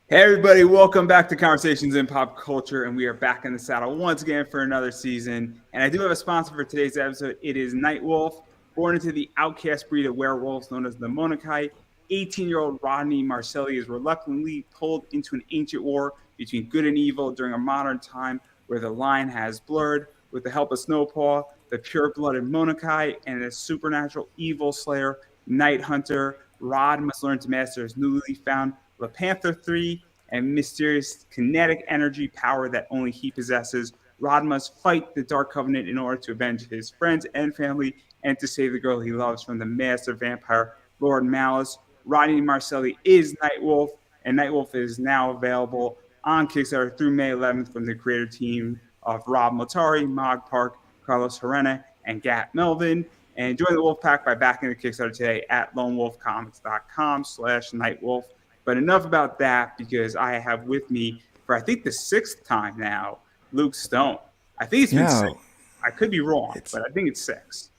Hey everybody, welcome back to Conversations in Pop Culture, and we are back in the saddle once again for another season. And I do have a sponsor for today's episode. It is Nightwolf, born into the outcast breed of werewolves known as the Monakai. 18-year-old Rodney Marcelli is reluctantly pulled into an ancient war between good and evil during a modern time where the line has blurred. With the help of Snowpaw, the pure-blooded Monakai, and a supernatural evil slayer, Night Hunter, Rod must learn to master his newly found the Panther 3 and mysterious kinetic energy power that only he possesses. Rod must fight the Dark Covenant in order to avenge his friends and family and to save the girl he loves from the master vampire, Lord Malice. Rodney Marcelli is Nightwolf, and Nightwolf is now available on Kickstarter through May 11th from the creator team of Rob Motari, Mog Park, Carlos Herrera, and Gat Melvin. And join the Wolf Pack by backing the Kickstarter today at lonewolfcomics.com/Nightwolf. But enough about that, because I have with me for I think the sixth time now, Luke Stone. I think it's been Yeah, six. I could be wrong, it's but I think it's six.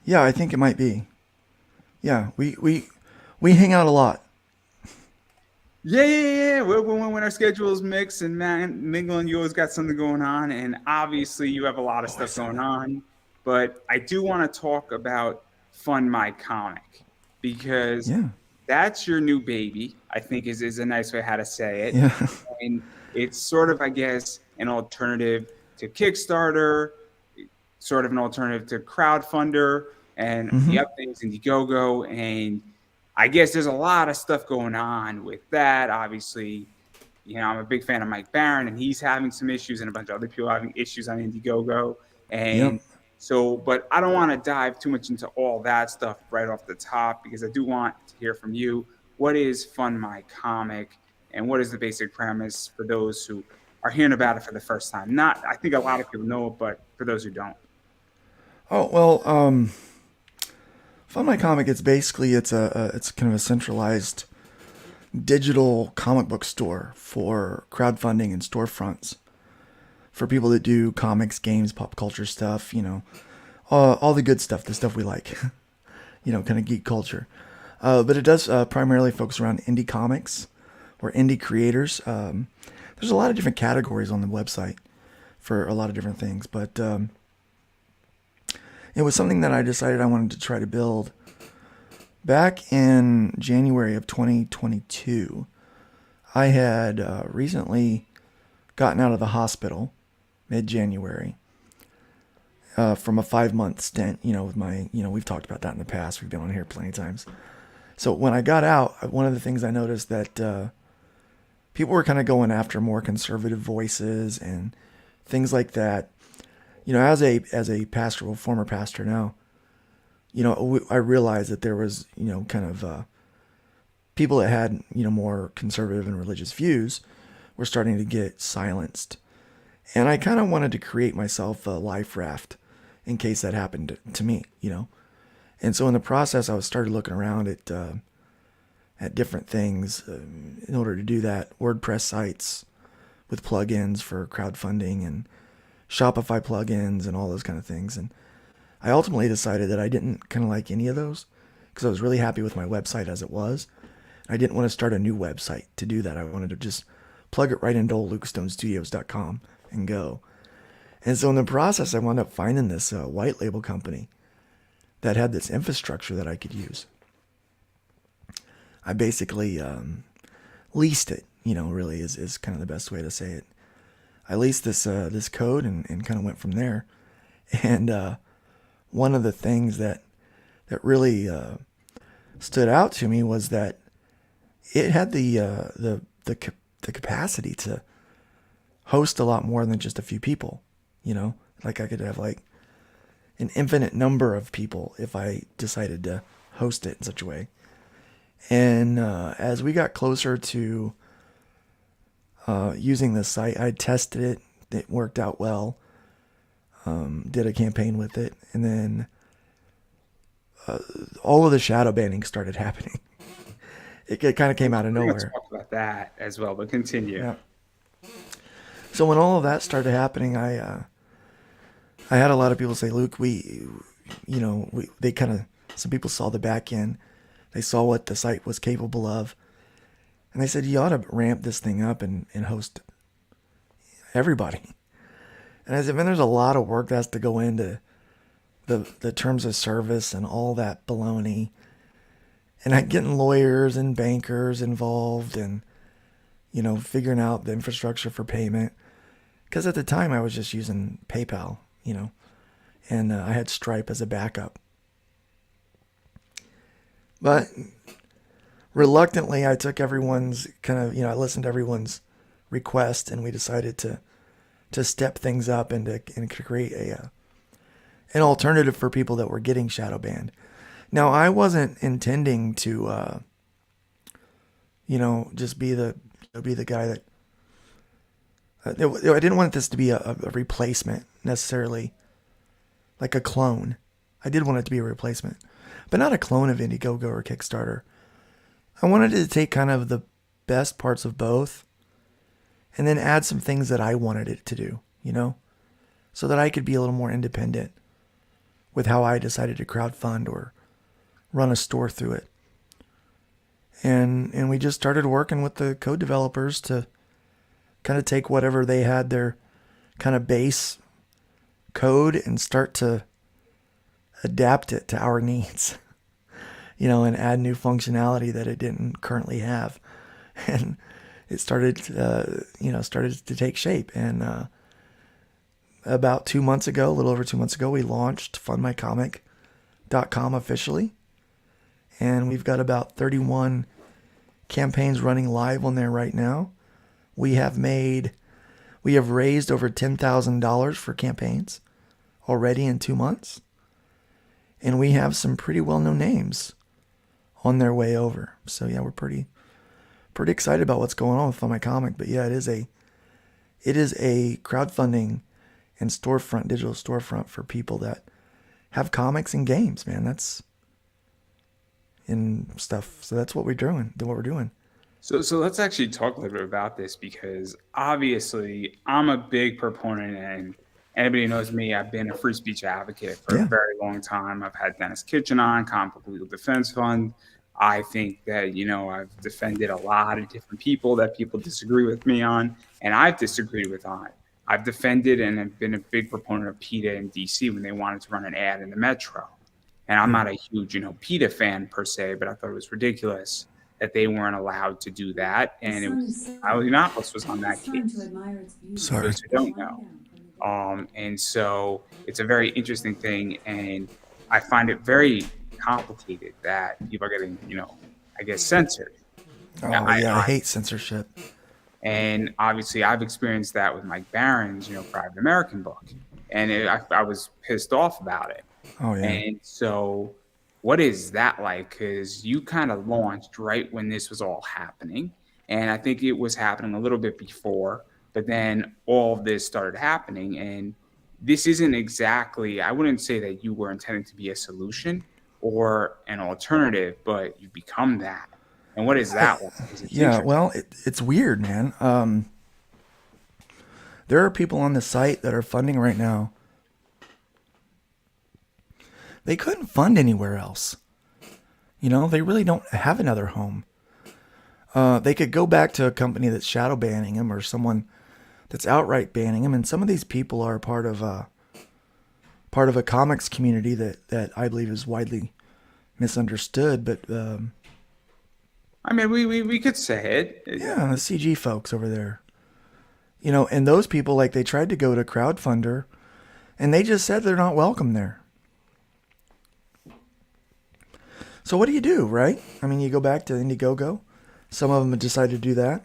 yeah. I think it might be. Yeah, we hang out a lot. Yeah. When our schedules mix and mingling, you always got something going on, and obviously you have a lot of stuff Always going something. on. But I do want to talk about Fund My Comic, because Yeah, that's your new baby. I think is a nice way how to say it. yeah, And it's sort of, I guess, an alternative to Kickstarter, sort of an alternative to Crowdfunder, and hmm the other things, Indiegogo. And I guess there's a lot of stuff going on with that. Obviously, I'm a big fan of Mike Barron, and he's having some issues, and a bunch of other people having issues on Indiegogo. yep. And so, but I don't want to dive too much into all that stuff right off the top, because I do want to hear from you. What is Fund My Comic, and what is the basic premise for those who are hearing about it for the first time? Not, I think a lot of people know it, but for those who don't. Oh well, Fund My Comic. It's kind of a centralized digital comic book store for crowdfunding and storefronts for people that do comics, games, pop culture stuff. All the good stuff, the stuff we like. Kind of geek culture. But it does primarily focus around indie comics or indie creators. There's a lot of different categories on the website for a lot of different things, but it was something that I decided I wanted to try to build back in January of 2022. I had recently gotten out of the hospital mid-January from a 5-month stint. With my, we've talked about that in the past. We've been on here plenty of times. So when I got out, one of the things I noticed that people were kind of going after more conservative voices and things like that. As a pastor, well, former pastor now, I realized that there was, kind of people that had, more conservative and religious views were starting to get silenced. And I kind of wanted to create myself a life raft in case that happened to me. And so in the process, I was started looking around at different things in order to do that. WordPress sites with plugins for crowdfunding and Shopify plugins and all those kind of things. And I ultimately decided that I didn't kind of like any of those because I was really happy with my website as it was. I didn't want to start a new website to do that. I wanted to just plug it right into lukestonestudios.com and go. And so in the process, I wound up finding this white label company that had this infrastructure that I could use. I basically leased it, really is kind of the best way to say it. I leased this code and kind of went from there. And one of the things that really stood out to me was that it had the capacity to host a lot more than just a few people. Like I could have like an infinite number of people if I decided to host it in such a way. And as we got closer to using this site, I tested it. It worked out well. Did a campaign with it, and then all of the shadow banning started happening. It kind of came out of We're going to nowhere. talk about that as well, but continue. Yeah. So when all of that started happening, I had a lot of people say, "Luke, they kind of some people saw the back end, they saw what the site was capable of, And they said, you ought to ramp this thing up and host everybody. And I said, man, there's a lot of work that has to go into the terms of service and all that baloney. And getting lawyers and bankers involved and, figuring out the infrastructure for payment. Because at the time I was just using PayPal, and I had Stripe as a backup. But reluctantly, I took everyone's I listened to everyone's request, and we decided to step things up and to create an alternative for people that were getting shadow banned. Now, I wasn't intending to, just be the guy that. I didn't want this to be a replacement necessarily, like a clone. I did want it to be a replacement, but not a clone of Indiegogo or Kickstarter. I wanted to take kind of the best parts of both and then add some things that I wanted it to do, so that I could be a little more independent with how I decided to crowdfund or run a store through it. And we just started working with the code developers to kind of take whatever they had, their kind of base code, and start to adapt it to our needs, and add new functionality that it didn't currently have. And it started to take shape. And about 2 months ago, a little over 2 months ago, we launched fundmycomic.com officially. And we've got about 31 campaigns running live on there right now. We have raised over $10,000 for campaigns already in 2 months. And we have some pretty well-known names on their way over. So yeah, we're pretty excited about what's going on with Fund My Comic. But yeah, it is a crowdfunding and digital storefront for people that have comics and games, man. That's and stuff. So that's what we're doing. So let's actually talk a little bit about this, because obviously I'm a big proponent, and anybody who knows me, I've been a free speech advocate for a very long time. I've had Dennis Kitchen on, Comic Book Legal Defense Fund. I think that, I've defended a lot of different people that people disagree with me on, and I've disagreed with on. I've defended and have been a big proponent of PETA in DC when they wanted to run an ad in the Metro. And I'm not a huge, PETA fan per se, but I thought it was ridiculous that they weren't allowed to do that. And it was, Yiannopoulos was on that case. Sorry. Those who don't know. And so it's a very interesting thing. And I find it very complicated that people are getting, I guess, censored. Oh, I hate censorship. And obviously I've experienced that with Mike Barron's, Private American book. And I was pissed off about it. Oh, yeah. And so what is that like? Because you kind of launched right when this was all happening. And I think it was happening a little bit before, but then all of this started happening. And this isn't exactly, I wouldn't say that you were intending to be a solution or an alternative, but you've become that. And what is that like? Yeah, well, it's weird, man. There are people on the site that are funding right now. They couldn't fund anywhere else. They really don't have another home. They could go back to a company that's shadow banning them or someone that's outright banning them. And some of these people are part of a comics community that I believe is widely misunderstood. But I mean, we could say it. Yeah, the CG folks over there. And those people, like, they tried to go to Crowdfunder, and they just said they're not welcome there. So what do you do, right? I mean, you go back to Indiegogo. Some of them have decided to do that.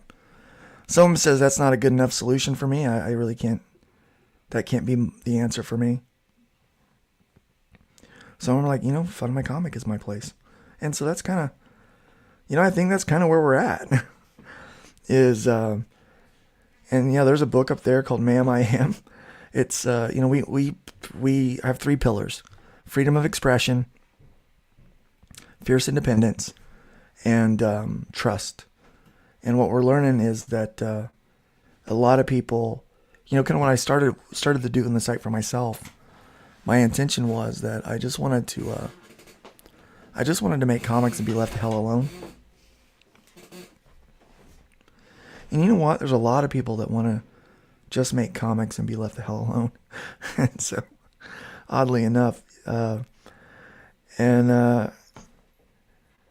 Some of them says that's not a good enough solution for me. I really can't. That can't be the answer for me. Some of them are like, Fund My Comic is my place. And so that's kind of, I think that's kind of where we're at. There's a book up there called Ma'am I Am. It's, we have 3 pillars: freedom of expression, fierce independence, and trust. And what we're learning is that a lot of people, kind of when I started to do on the site for myself, my intention was that I just wanted to make comics and be left the hell alone. And you know what? There's a lot of people that want to just make comics and be left the hell alone. And so, oddly enough, and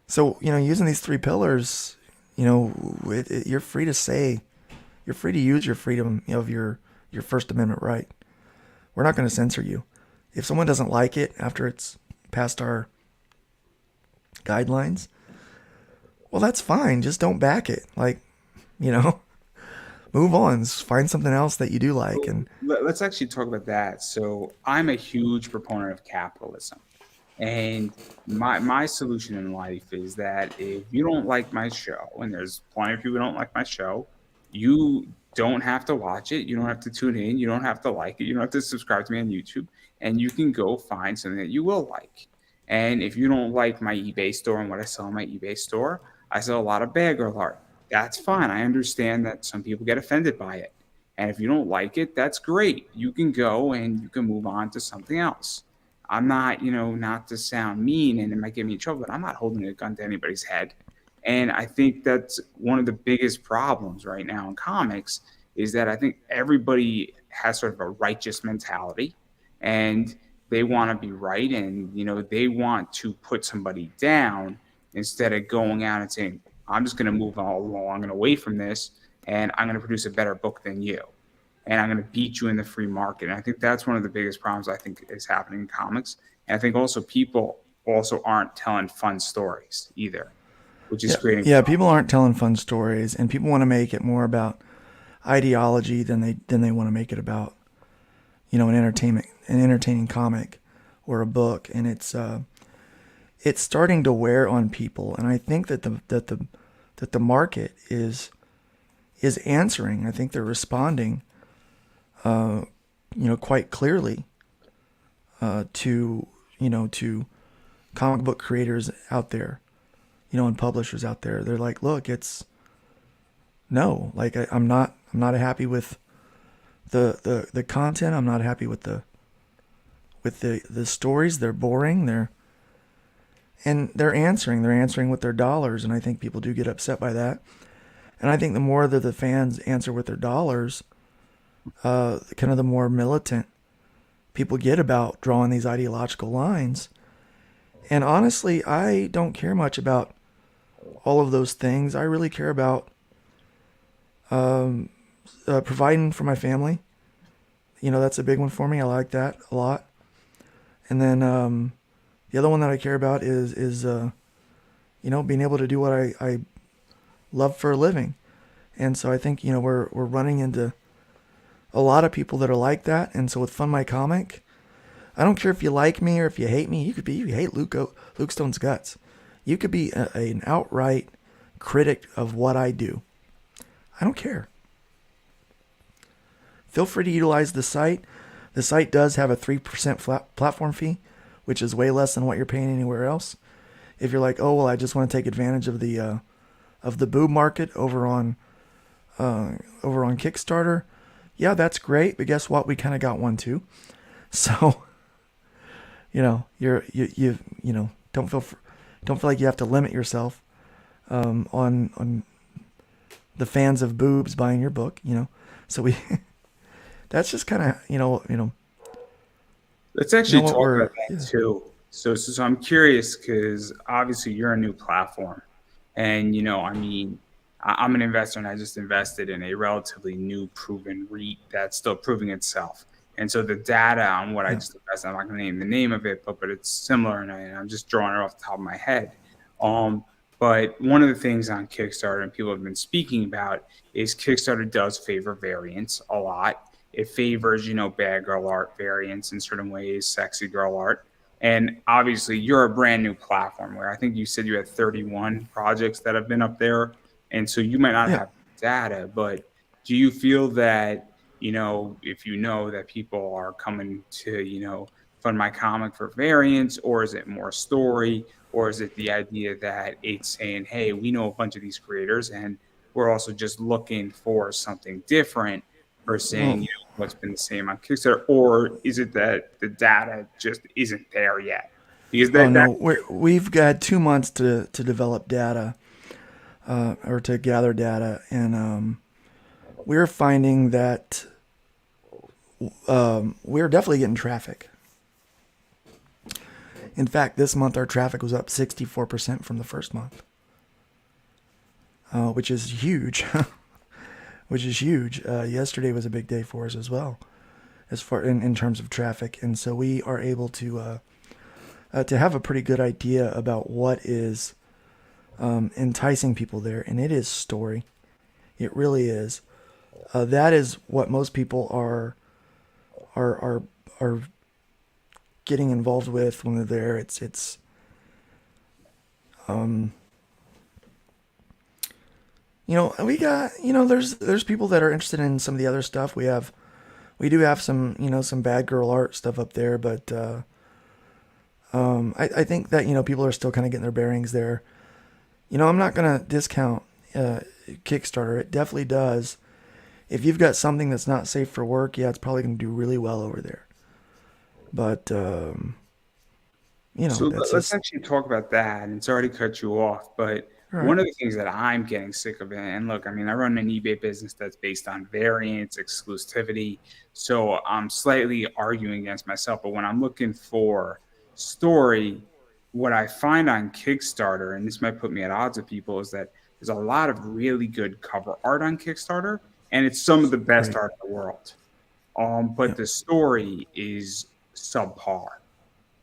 so using these three pillars, you're free to say, you're free to use your freedom of your First Amendment right. We're not going to censor you. If someone doesn't like it after it's past our guidelines, well, that's fine. Just don't back it. Like, move on. Find something else that you do like. And let's actually talk about that. So I'm a huge proponent of capitalism. And my solution in life is that if you don't like my show, and there's plenty of people who don't like my show, you don't have to watch it. You don't have to tune in. You don't have to like it. You don't have to subscribe to me on YouTube. And you can go find something that you will like. And if you don't like my eBay store and what I sell on my eBay store, I sell a lot of bad girl art. That's fine. I understand that some people get offended by it. And if you don't like it, that's great. You can go and you can move on to something else. I'm not, not to sound mean and it might get me in trouble, but I'm not holding a gun to anybody's head. And I think that's one of the biggest problems right now in comics is that I think everybody has sort of a righteous mentality and they want to be right. And, they want to put somebody down instead of going out and saying, I'm just going to move along and away from this and I'm going to produce a better book than you. And I'm going to beat you in the free market. And I think that's one of the biggest problems I think is happening in comics. And I think also people also aren't telling fun stories either, which is creating. Yeah, people aren't telling fun stories, and people want to make it more about ideology than they want to make it about, an entertaining comic or a book. And it's starting to wear on people. And I think that the market is answering. I think they're responding quite clearly to comic book creators out there, and publishers out there. They're like, look, I'm not happy with the content. I'm not happy with the stories. They're boring. And they're answering with their dollars. And I think people do get upset by that. And I think the more that the fans answer with their dollars, kind of the more militant people get about drawing these ideological lines. And honestly, I don't care much about all of those things. I really care about providing for my family. That's a big one for me. I like that a lot. And then the other one that I care about is being able to do what I love for a living. And so I think, we're running into a lot of people that are like that. And so with Fund My Comic, I don't care if you like me or if you hate me. You hate Luke Stone's guts. You could be an outright critic of what I do. I don't care. Feel free to utilize the site. The site does have a 3% platform fee, which is way less than what you're paying anywhere else. If you're like, oh, well, I just want to take advantage of the boob market over on Kickstarter. Yeah, that's great, but guess what? We kind of got one too. So, don't feel like you have to limit yourself on the fans of boobs buying your book. So that's just kind of Let's actually talk about that too. So I'm curious because obviously you're a new platform, and I'm an investor and I just invested in a relatively new proven REIT that's still proving itself. And so the data on what I just invested, I'm not going to name the name of it, but it's similar, and I'm just drawing it off the top of my head. But one of the things on Kickstarter and people have been speaking about is Kickstarter does favor variants a lot. It favors, bad girl art variants in certain ways, sexy girl art. And obviously you're a brand new platform where I think you said you had 31 projects that have been up there. And so you might not have data, but do you feel that, if that people are coming to, Fund My Comic for variants, or is it more story, or is it the idea that it's saying, hey, we know a bunch of these creators and we're also just looking for something different versus saying, what's been the same on Kickstarter, or is it that the data just isn't there yet? Because we've got 2 months to develop data. Or to gather data, and we're finding that we're definitely getting traffic. In fact, this month our traffic was up 64% from the first month, which is huge. Which is huge. Yesterday was a big day for us as well, as far in terms of traffic, and so we are able to have a pretty good idea about what is enticing people there, and it is story. It really is. That is what most people are getting involved with when they're there. It's we got there's people that are interested in some of the other stuff. We do have some some bad girl art stuff up there, but I think that people are still kind of getting their bearings there. I'm not gonna discount Kickstarter. It definitely does. If you've got something that's not safe for work, yeah, it's probably gonna do really well over there. But So that's let's just actually talk about that. And sorry to cut you off, but all right. one of the things that I'm getting sick of, and look, I mean, I run an eBay business that's based on variance, exclusivity. So I'm slightly arguing against myself. But when I'm looking for story, what I find on Kickstarter, and this might put me at odds with people, is that there's a lot of really good cover art on Kickstarter, and it's some of the best Great. art in the world. Yeah. But the story is subpar.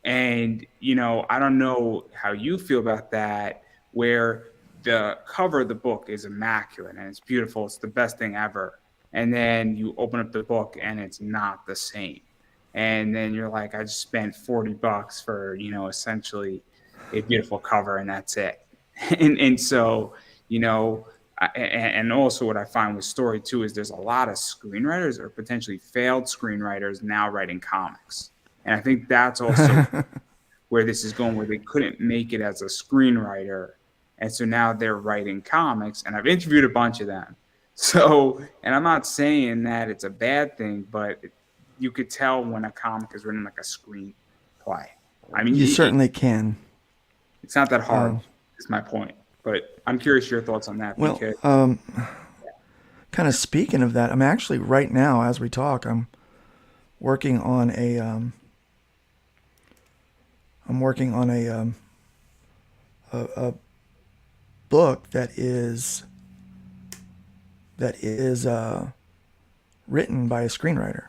And, I don't know how you feel about that, where the cover of the book is immaculate and it's beautiful. It's the best thing ever. And then you open up the book and it's not the same. And then you're like, I just spent $40 for, essentially a beautiful cover and that's it. And so, you know, and also what I find with story too is there's a lot of screenwriters or potentially failed screenwriters now writing comics. And I think that's also where this is going, where they couldn't make it as a screenwriter. And so now they're writing comics. And I've interviewed a bunch of them. So, and I'm not saying that it's a bad thing, but you could tell when a comic is written like a screenplay. I mean, You certainly can. it's not that hard, Um, is my point. But I'm curious your thoughts on that well, because, kind of speaking of that, I'm actually right now as we talk, working on a I'm working on a book that is written by a screenwriter,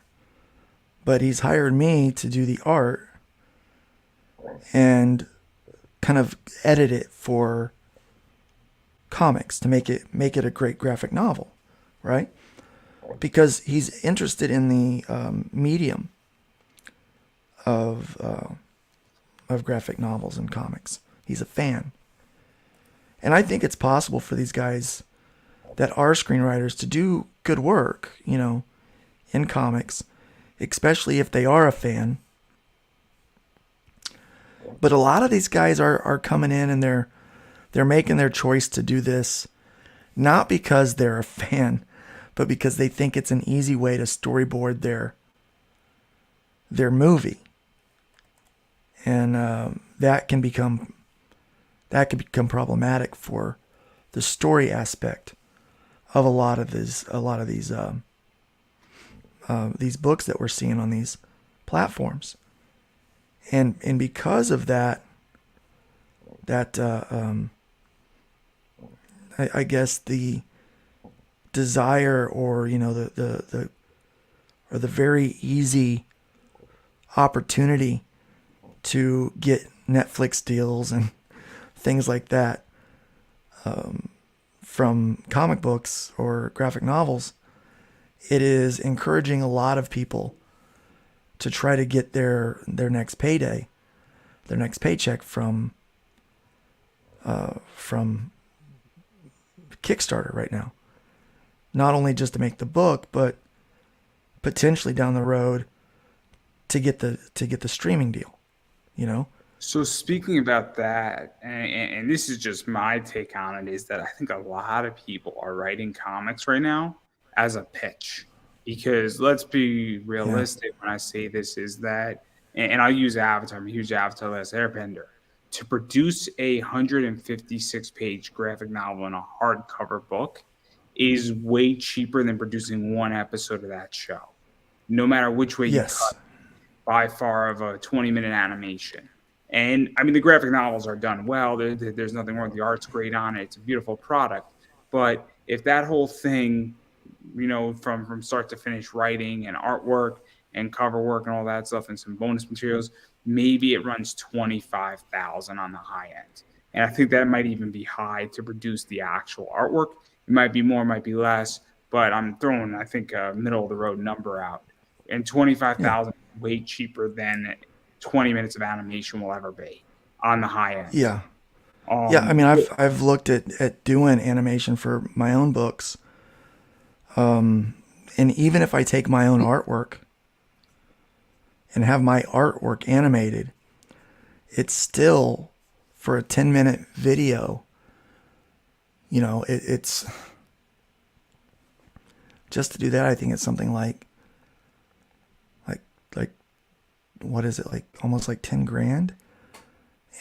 but he's hired me to do the art and kind of edit it for comics to make it a great graphic novel, right? Because he's interested in the medium of graphic novels and comics. He's a fan, and I think it's possible for these guys that are screenwriters to do good work, in comics, especially if they are a fan. But a lot of these guys are coming in and they're making their choice to do this not because they're a fan, but because they think it's an easy way to storyboard their movie, and that can become problematic for the story aspect of these books that we're seeing on these platforms, and because of that, I guess the desire, or the very easy opportunity to get Netflix deals and things like that from comic books or graphic novels, it is encouraging a lot of people to try to get their next payday, their next paycheck from Kickstarter right now. Not only just to make the book, but potentially down the road to get the streaming deal. You know, so speaking about that, and this is just my take on it, is that I think a lot of people are writing comics right now as a pitch. Because let's be yeah, realistic when I say this, is that, and I'll use Avatar, I'm a huge Avatar Last Airbender. To produce a 156 page graphic novel and a hardcover book is way cheaper than producing one episode of that show, no matter which way you Yes. cut, by far of a 20-minute animation. And I mean, the graphic novels are done well. There's nothing wrong. The art's great on it. It's a beautiful product. But if that whole thing, from start to finish, writing and artwork and cover work and all that stuff and some bonus materials, maybe it runs 25,000 on the high end. And I think that might even be high to produce the actual artwork. It might be more, might be less, but I'm throwing, I think, a middle of the road number out. And 25,000 is way cheaper than 20 minutes of animation will ever be on the high end. Yeah. I mean, I've looked at doing animation for my own books. And even if I take my own artwork and have my artwork animated, it's still, for a 10-minute video, it's just to do that. I think it's something like what is it, like almost like 10 grand,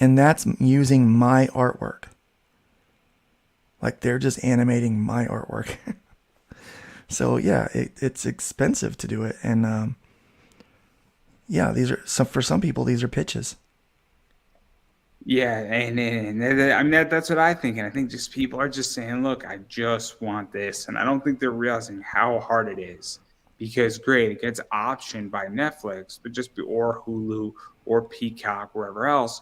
and that's using my artwork. Like, they're just animating my artwork. So yeah, it's expensive to do it, and these are for some people, these are pitches. Yeah, and I mean that's what I think, and I think just people are just saying, "Look, I just want this," and I don't think they're realizing how hard it is. Because great, it gets optioned by Netflix, but or Hulu or Peacock, wherever else,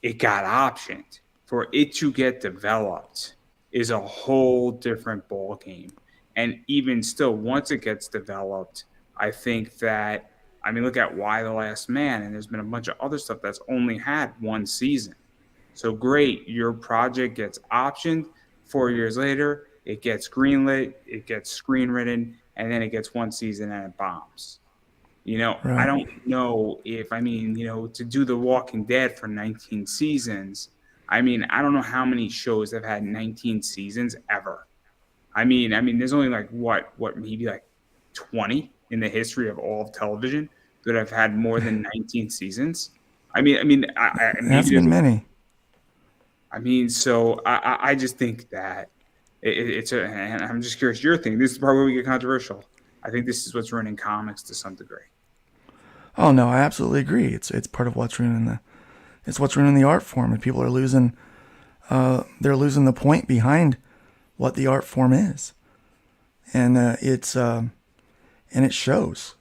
it got optioned. For it to get developed is a whole different ball game. And even still, once it gets developed, I think that, I mean, look at Why the Last Man, and there's been a bunch of other stuff that's only had one season. So great, your project gets optioned. 4 years later, it gets greenlit, it gets screenwritten, and then it gets one season and it bombs. Right. I don't know if, to do The Walking Dead for 19 seasons, I don't know how many shows have had 19 seasons ever. I mean, there's only like maybe like 20 in the history of all of television that have had more than 19 seasons. That's been many. So I just think that and I'm just curious your thing. This is probably where we get controversial. I think this is what's ruining comics to some degree. Oh no, I absolutely agree. It's part of what's ruining the art form, and people are losing the point behind what the art form is, and it shows.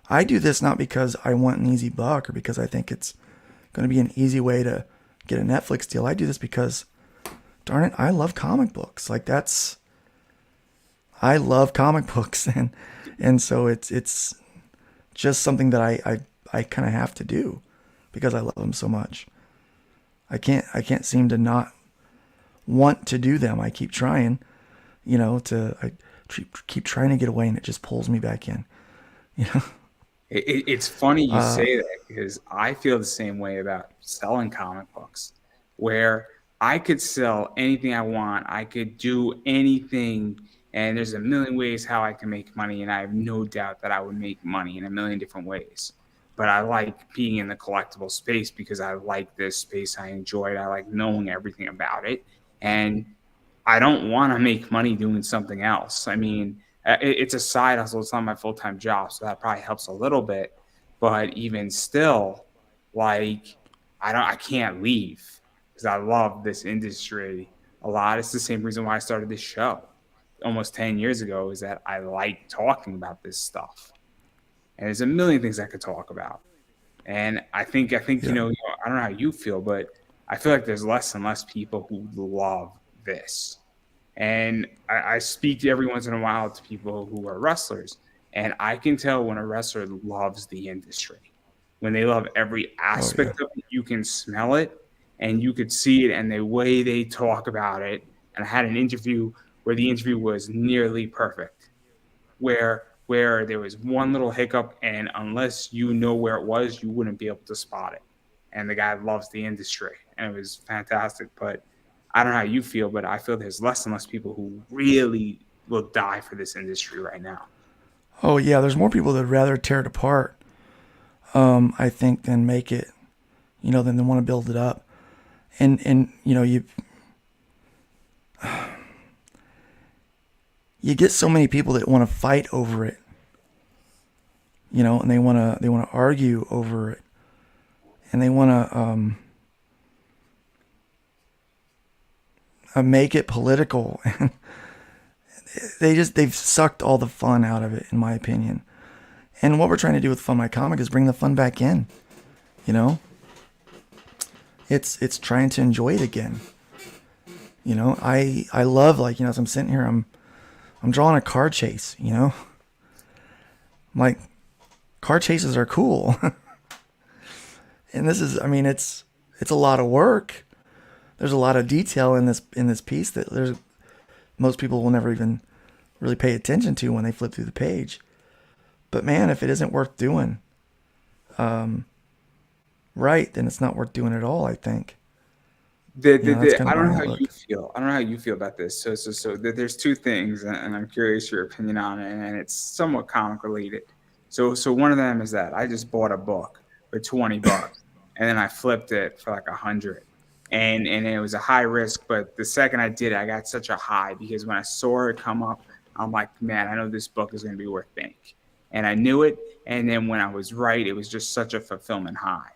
I do this not because I want an easy buck or because I think it's going to be an easy way to get a Netflix deal. I do this because, darn it, I love comic books. I love comic books, and so it's just something that I kind of have to do because I love them so much. I can't seem to not want to do them. I keep trying, I keep trying to get away, and it just pulls me back in. It's funny you say that, because I feel the same way about selling comic books, where I could sell anything I want. I could do anything, and there's a million ways how I can make money, and I have no doubt that I would make money in a million different ways. But I like being in the collectible space because I like this space. I enjoy it. I like knowing everything about it. And I don't want to make money doing something else. It's a side hustle. It's not my full-time job, so that probably helps a little bit. But even still, I can't leave because I love this industry a lot. It's the same reason why I started this show almost 10 years ago, is that I like talking about this stuff. And there's a million things I could talk about. And I think I don't know how you feel, but I feel like there's less and less people who love this. And I speak to every once in a while to people who are wrestlers, and I can tell when a wrestler loves the industry. When they love every aspect of it, you can smell it and you could see it, and the way they talk about it. And I had an interview where the interview was nearly perfect, where there was one little hiccup, and unless you know where it was, you wouldn't be able to spot it. And the guy loves the industry, and it was fantastic. But I don't know how you feel, but I feel there's less and less people who really will die for this industry right now. Oh yeah, there's more people that'd rather tear it apart, I think, than make it, than they want to build it up. And you get so many people that want to fight over it, and they want to argue over it, and they want to make it political. And they've sucked all the fun out of it, in my opinion. And what we're trying to do with Fun My Comic is bring the fun back in. You know, it's trying to enjoy it again. I love, like, as I'm sitting here, I'm drawing a car chase. I'm like, car chases are cool. And this is, I mean, it's a lot of work. There's a lot of detail in this piece that most people will never even really pay attention to when they flip through the page. But man, if it isn't worth doing, right, then it's not worth doing at all, I think. That's kind I of don't my know how outlook. you feel. I don't know how you feel about this. There's two things, and I'm curious your opinion on it, and it's somewhat comic related. So one of them is that I just bought a book for $20, and then I flipped it for like 100, and it was a high risk. But the second I did it, I got such a high because when I saw it come up, I'm like, man, I know this book is going to be worth bank, and I knew it. And then when I was right, it was just such a fulfillment high.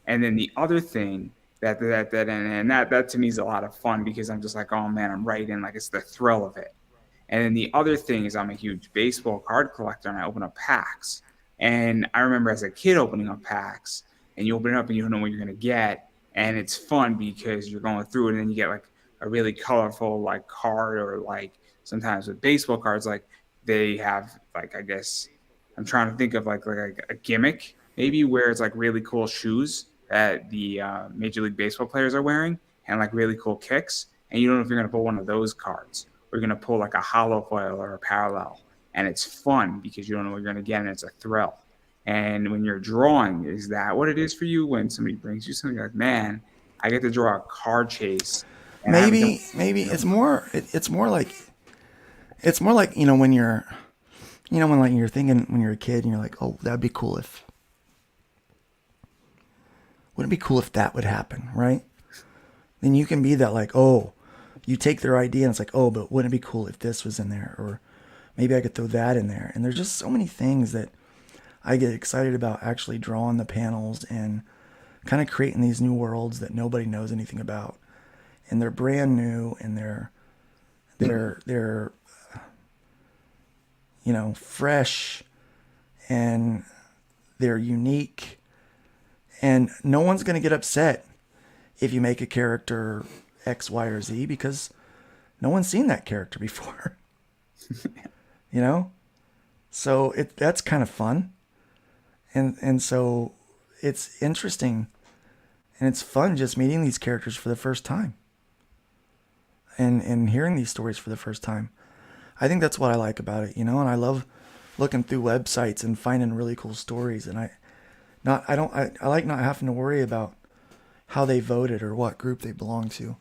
And then the other thing that to me is a lot of fun because I'm just like, oh man, I'm right in, like, it's the thrill of it. And then the other thing is I'm a huge baseball card collector and I open up packs. And I remember as a kid opening up packs, and you open it up and you don't know what you're gonna get. And it's fun because you're going through it and then you get like a really colorful like card, or like sometimes with baseball cards, like they have like, I guess I'm trying to think of like a gimmick maybe where it's like really cool shoes that the Major League Baseball players are wearing, and like really cool kicks. And you don't know if you're going to pull one of those cards, or you're going to pull like a hollow foil or a parallel. And it's fun because you don't know what you're going to get, and it's a thrill. And when you're drawing, is that what it is for you when somebody brings you something like, man, I get to draw a card chase and I haven't done Maybe it. it's more like, when when, like, you're thinking when you're a kid and you're like, oh, that'd be cool if wouldn't it be cool if that would happen, right? Then you can be that, like, oh, you take their idea and it's like, oh, but wouldn't it be cool if this was in there, or maybe I could throw that in there. And there's just so many things that I get excited about actually drawing the panels and kind of creating these new worlds that nobody knows anything about, and they're brand new, and they're fresh, and they're unique, and no one's going to get upset if you make a character X, Y, or Z, because no one's seen that character before. you know so that's kind of fun, and so it's interesting, and it's fun just meeting these characters for the first time, and hearing these stories for the first time. I think that's what I like about it, and I love looking through websites and finding really cool stories. And I like not having to worry about how they voted or what group they belong to,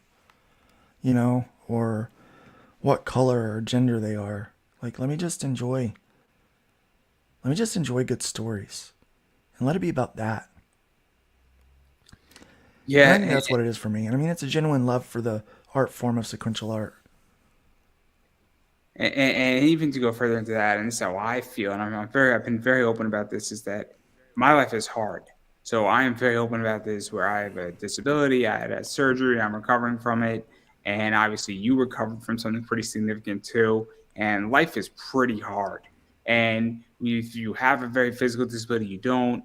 or what color or gender they are. Like, let me just enjoy good stories and let it be about that. And I think Yeah, that's what it is for me. And I mean, it's a genuine love for the art form of sequential art. and even to go further into that, and this is how I feel, and I've been very open about this, is that my life is hard. So I am very open about this, where I have a disability, I had a surgery, I'm recovering from it, and obviously you recovered from something pretty significant too. And life is pretty hard. And if you have a very physical disability, you don't.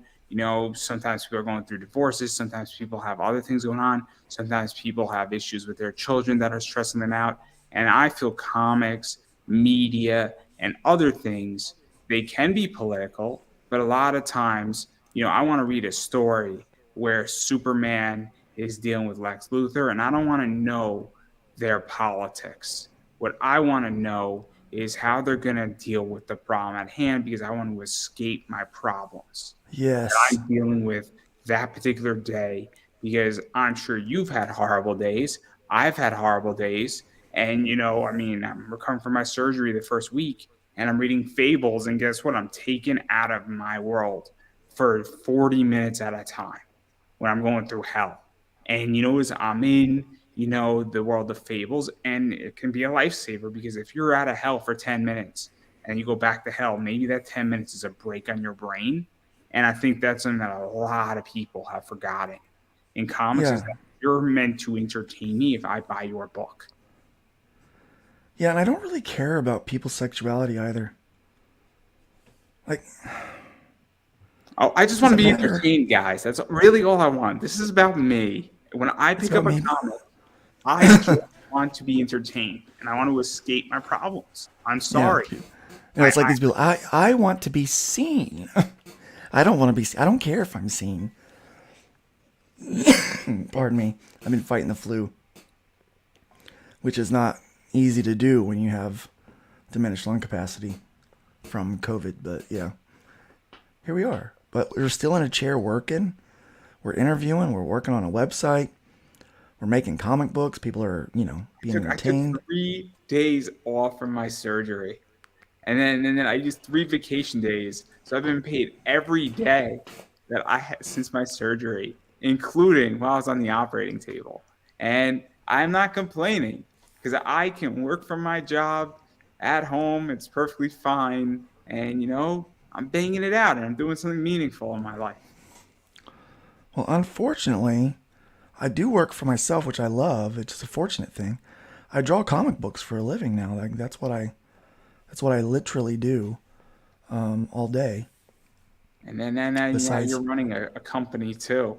Sometimes people are going through divorces. Sometimes people have other things going on. Sometimes people have issues with their children that are stressing them out. And I feel comics, media, and other things, they can be political, but a lot of times, I want to read a story where Superman is dealing with Lex Luthor, and I don't want to know their politics. What I want to know is how they're going to deal with the problem at hand, because I want to escape my problems that Yes. I'm dealing with that particular day, because I'm sure you've had horrible days. I've had horrible days. And, I mean, I'm recovering from my surgery the first week, and I'm reading Fables. And guess what? I'm taken out of my world for 40 minutes at a time when I'm going through hell. And, as I'm in, the world of fables, and it can be a lifesaver because if you're out of hell for 10 minutes and you go back to hell, maybe that 10 minutes is a break on your brain. And I think that's something that a lot of people have forgotten in comics is Yeah. that you're meant to entertain me if I buy your book. Yeah, and I don't really care about people's sexuality either. Like, Oh, I just want to doesn't be matter. entertained, guys. That's really all I want. This is about me. When I It's pick about up a me. comic, I just want to be entertained and I want to escape my problems. I'm Yeah. sorry. It's like I these people. I want to be seen. I don't want to be. I don't care if I'm seen. Pardon me. I've been fighting the flu, which is not easy to do when you have diminished lung capacity from COVID. But yeah, here we are. But we're still in a chair working. We're interviewing. We're working on a website. We're making comic books. People are, being I took entertained. 3 days off from my surgery. And then I used 3 vacation days. So I've been paid every day that I had since my surgery, including while I was on the operating table. And I'm not complaining because I can work from my job at home. It's perfectly fine. And, I'm banging it out and I'm doing something meaningful in my life. Well, unfortunately, I do work for myself, which I love. It's just a fortunate thing. I draw comic books for a living now. Like that's what I literally do all day. And then now Besides, you're running a company too.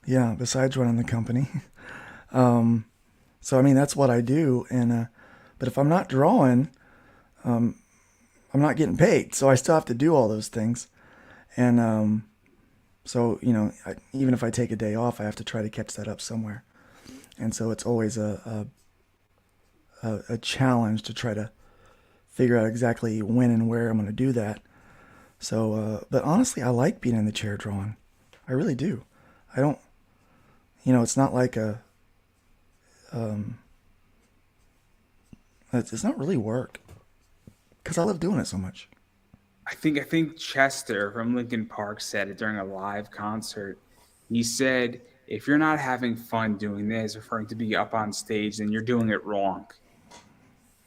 yeah, besides running the company. So I mean, that's what I do. And but if I'm not drawing, I'm not getting paid. So I still have to do all those things. And so even if I take a day off, I have to try to catch that up somewhere. And so it's always a challenge to try to figure out exactly when and where I'm going to do that. So, but honestly, I like being in the chair drawing. I really do. I don't, it's not like it's not really work because I love doing it so much. I think Chester from Lincoln Park said it during a live concert. He said, "If you're not having fun doing this, referring to be up on stage, then you're doing it wrong."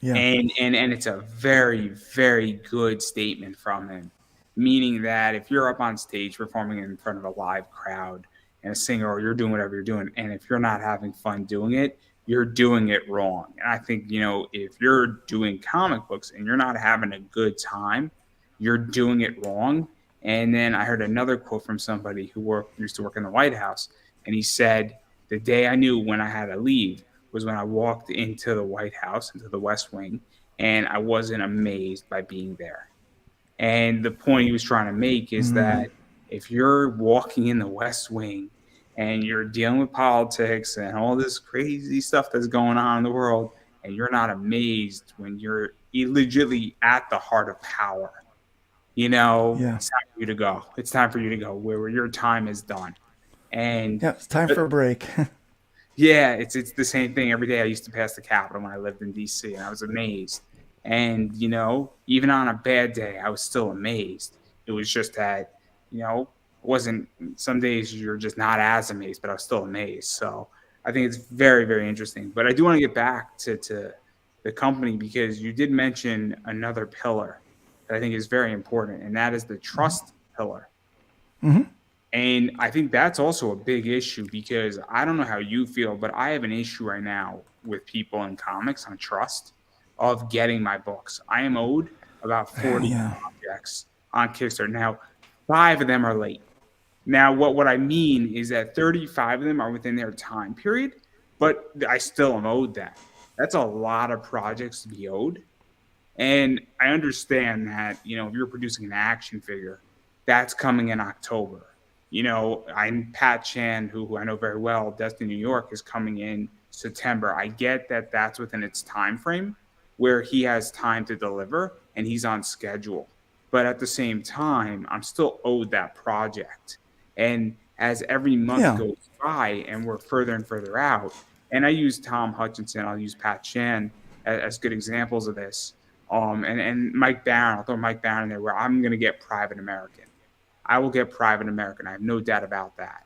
Yeah. And it's a very, very good statement from him, meaning that if you're up on stage performing in front of a live crowd and a singer, or you're doing whatever you're doing, and if you're not having fun doing it, you're doing it wrong. And I think, if you're doing comic books and you're not having a good time, you're doing it wrong. And then I heard another quote from somebody who used to work in the White House, and he said, "The day I knew when I had to leave was when I walked into the White House, into the West Wing, and I wasn't amazed by being there." And the point he was trying to make is Mm, that if you're walking in the West Wing and you're dealing with politics and all this crazy stuff that's going on in the world, and you're not amazed when you're legitimately at the heart of power, yeah. it's time for you to go. It's time for you to go where your time is done. And Yeah. It's time but for a break. yeah, it's the same thing every day. I used to pass the Capitol when I lived in DC, and I was amazed. And even on a bad day, I was still amazed. It was just that, it wasn't. Some days you're just not as amazed, but I was still amazed. So I think it's very, very interesting. But I do want to get back to the company because you did mention another pillar that I think is very important, and that is the trust pillar. Hmm. And I think that's also a big issue because I don't know how you feel, but I have an issue right now with people in comics on trust of getting my books. I am owed about 40 Yeah. projects on Kickstarter. Now, 5 of them are late. Now, what I mean is that 35 of them are within their time period, but I still am owed that. That's a lot of projects to be owed. And I understand that, if you're producing an action figure, that's coming in October. I'm Pat Chan, who I know very well, Destiny New York is coming in September. I get that that's within its time frame where he has time to deliver and he's on schedule. But at the same time, I'm still owed that project. And as every month Yeah. goes by and we're further and further out, and I use Tom Hutchinson, I'll use Pat Chan as good examples of this. And Mike Barron, I'll throw Mike Barron in there where I'm going to get Private American. I will get Private American. I have no doubt about that.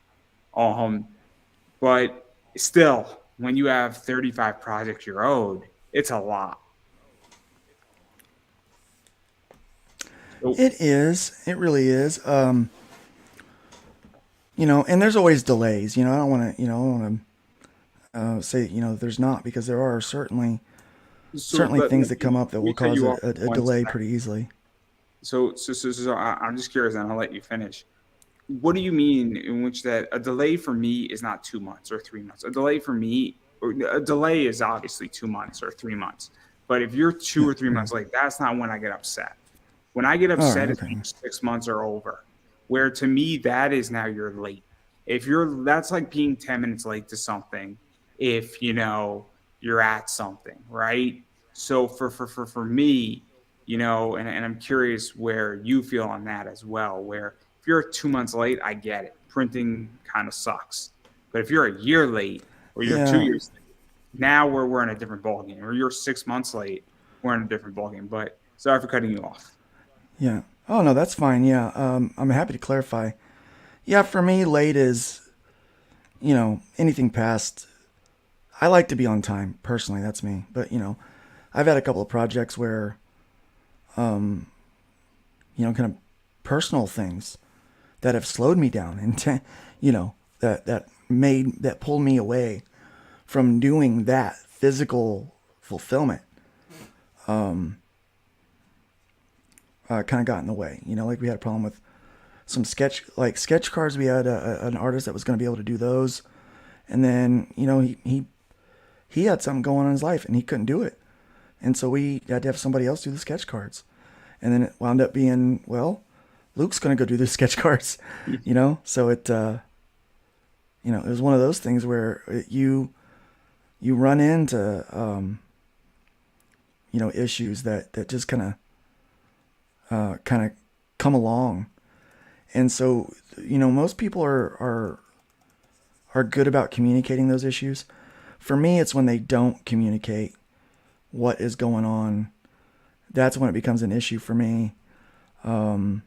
Um, but still, when you have 35 projects you're owed, it's a lot. So, It is. It really is. And there's always delays. I don't want to. I don't want to say there's not, because there are so certainly things that come up that let me will cut cause you a, off a, for a one delay second. pretty easily. I'm just curious, and I'll let you finish. What do you mean in which that a delay for me is not 2 months or 3 months? A delay for me, or a delay is obviously 2 months or 3 months. But if you're two Yeah. or three Yeah. months late, that's not when I get upset. When I get All right. upset is when Okay. your 6 months are over, where to me, that is now you're late. If you're, that's like being 10 minutes late to something, if you're at something, right? So for me, and I'm curious where you feel on that as well, where if you're 2 months late, I get it. Printing kind of sucks. But if you're a year late or you're two Yeah. years late, now we're in a different ballgame. Or you're 6 months late, we're in a different ballgame. But sorry for cutting you off. Yeah. Oh no, that's fine. Yeah. I'm happy to clarify. Yeah, for me, late is anything past. I like to be on time personally. That's me. But I've had a couple of projects where kind of personal things that have slowed me down and that pulled me away from doing that physical fulfillment. Kind of got in the way. Like we had a problem with some sketch cards. We had an artist that was going to be able to do those, and then he had something going on in his life and he couldn't do it, and so we had to have somebody else do the sketch cards, and then it wound up being, well, Luke's going to go do the sketch cards. So it was one of those things where you run into issues that just kind of come along. And so, most people are good about communicating those issues. For me, it's when they don't communicate what is going on. That's when it becomes an issue for me. When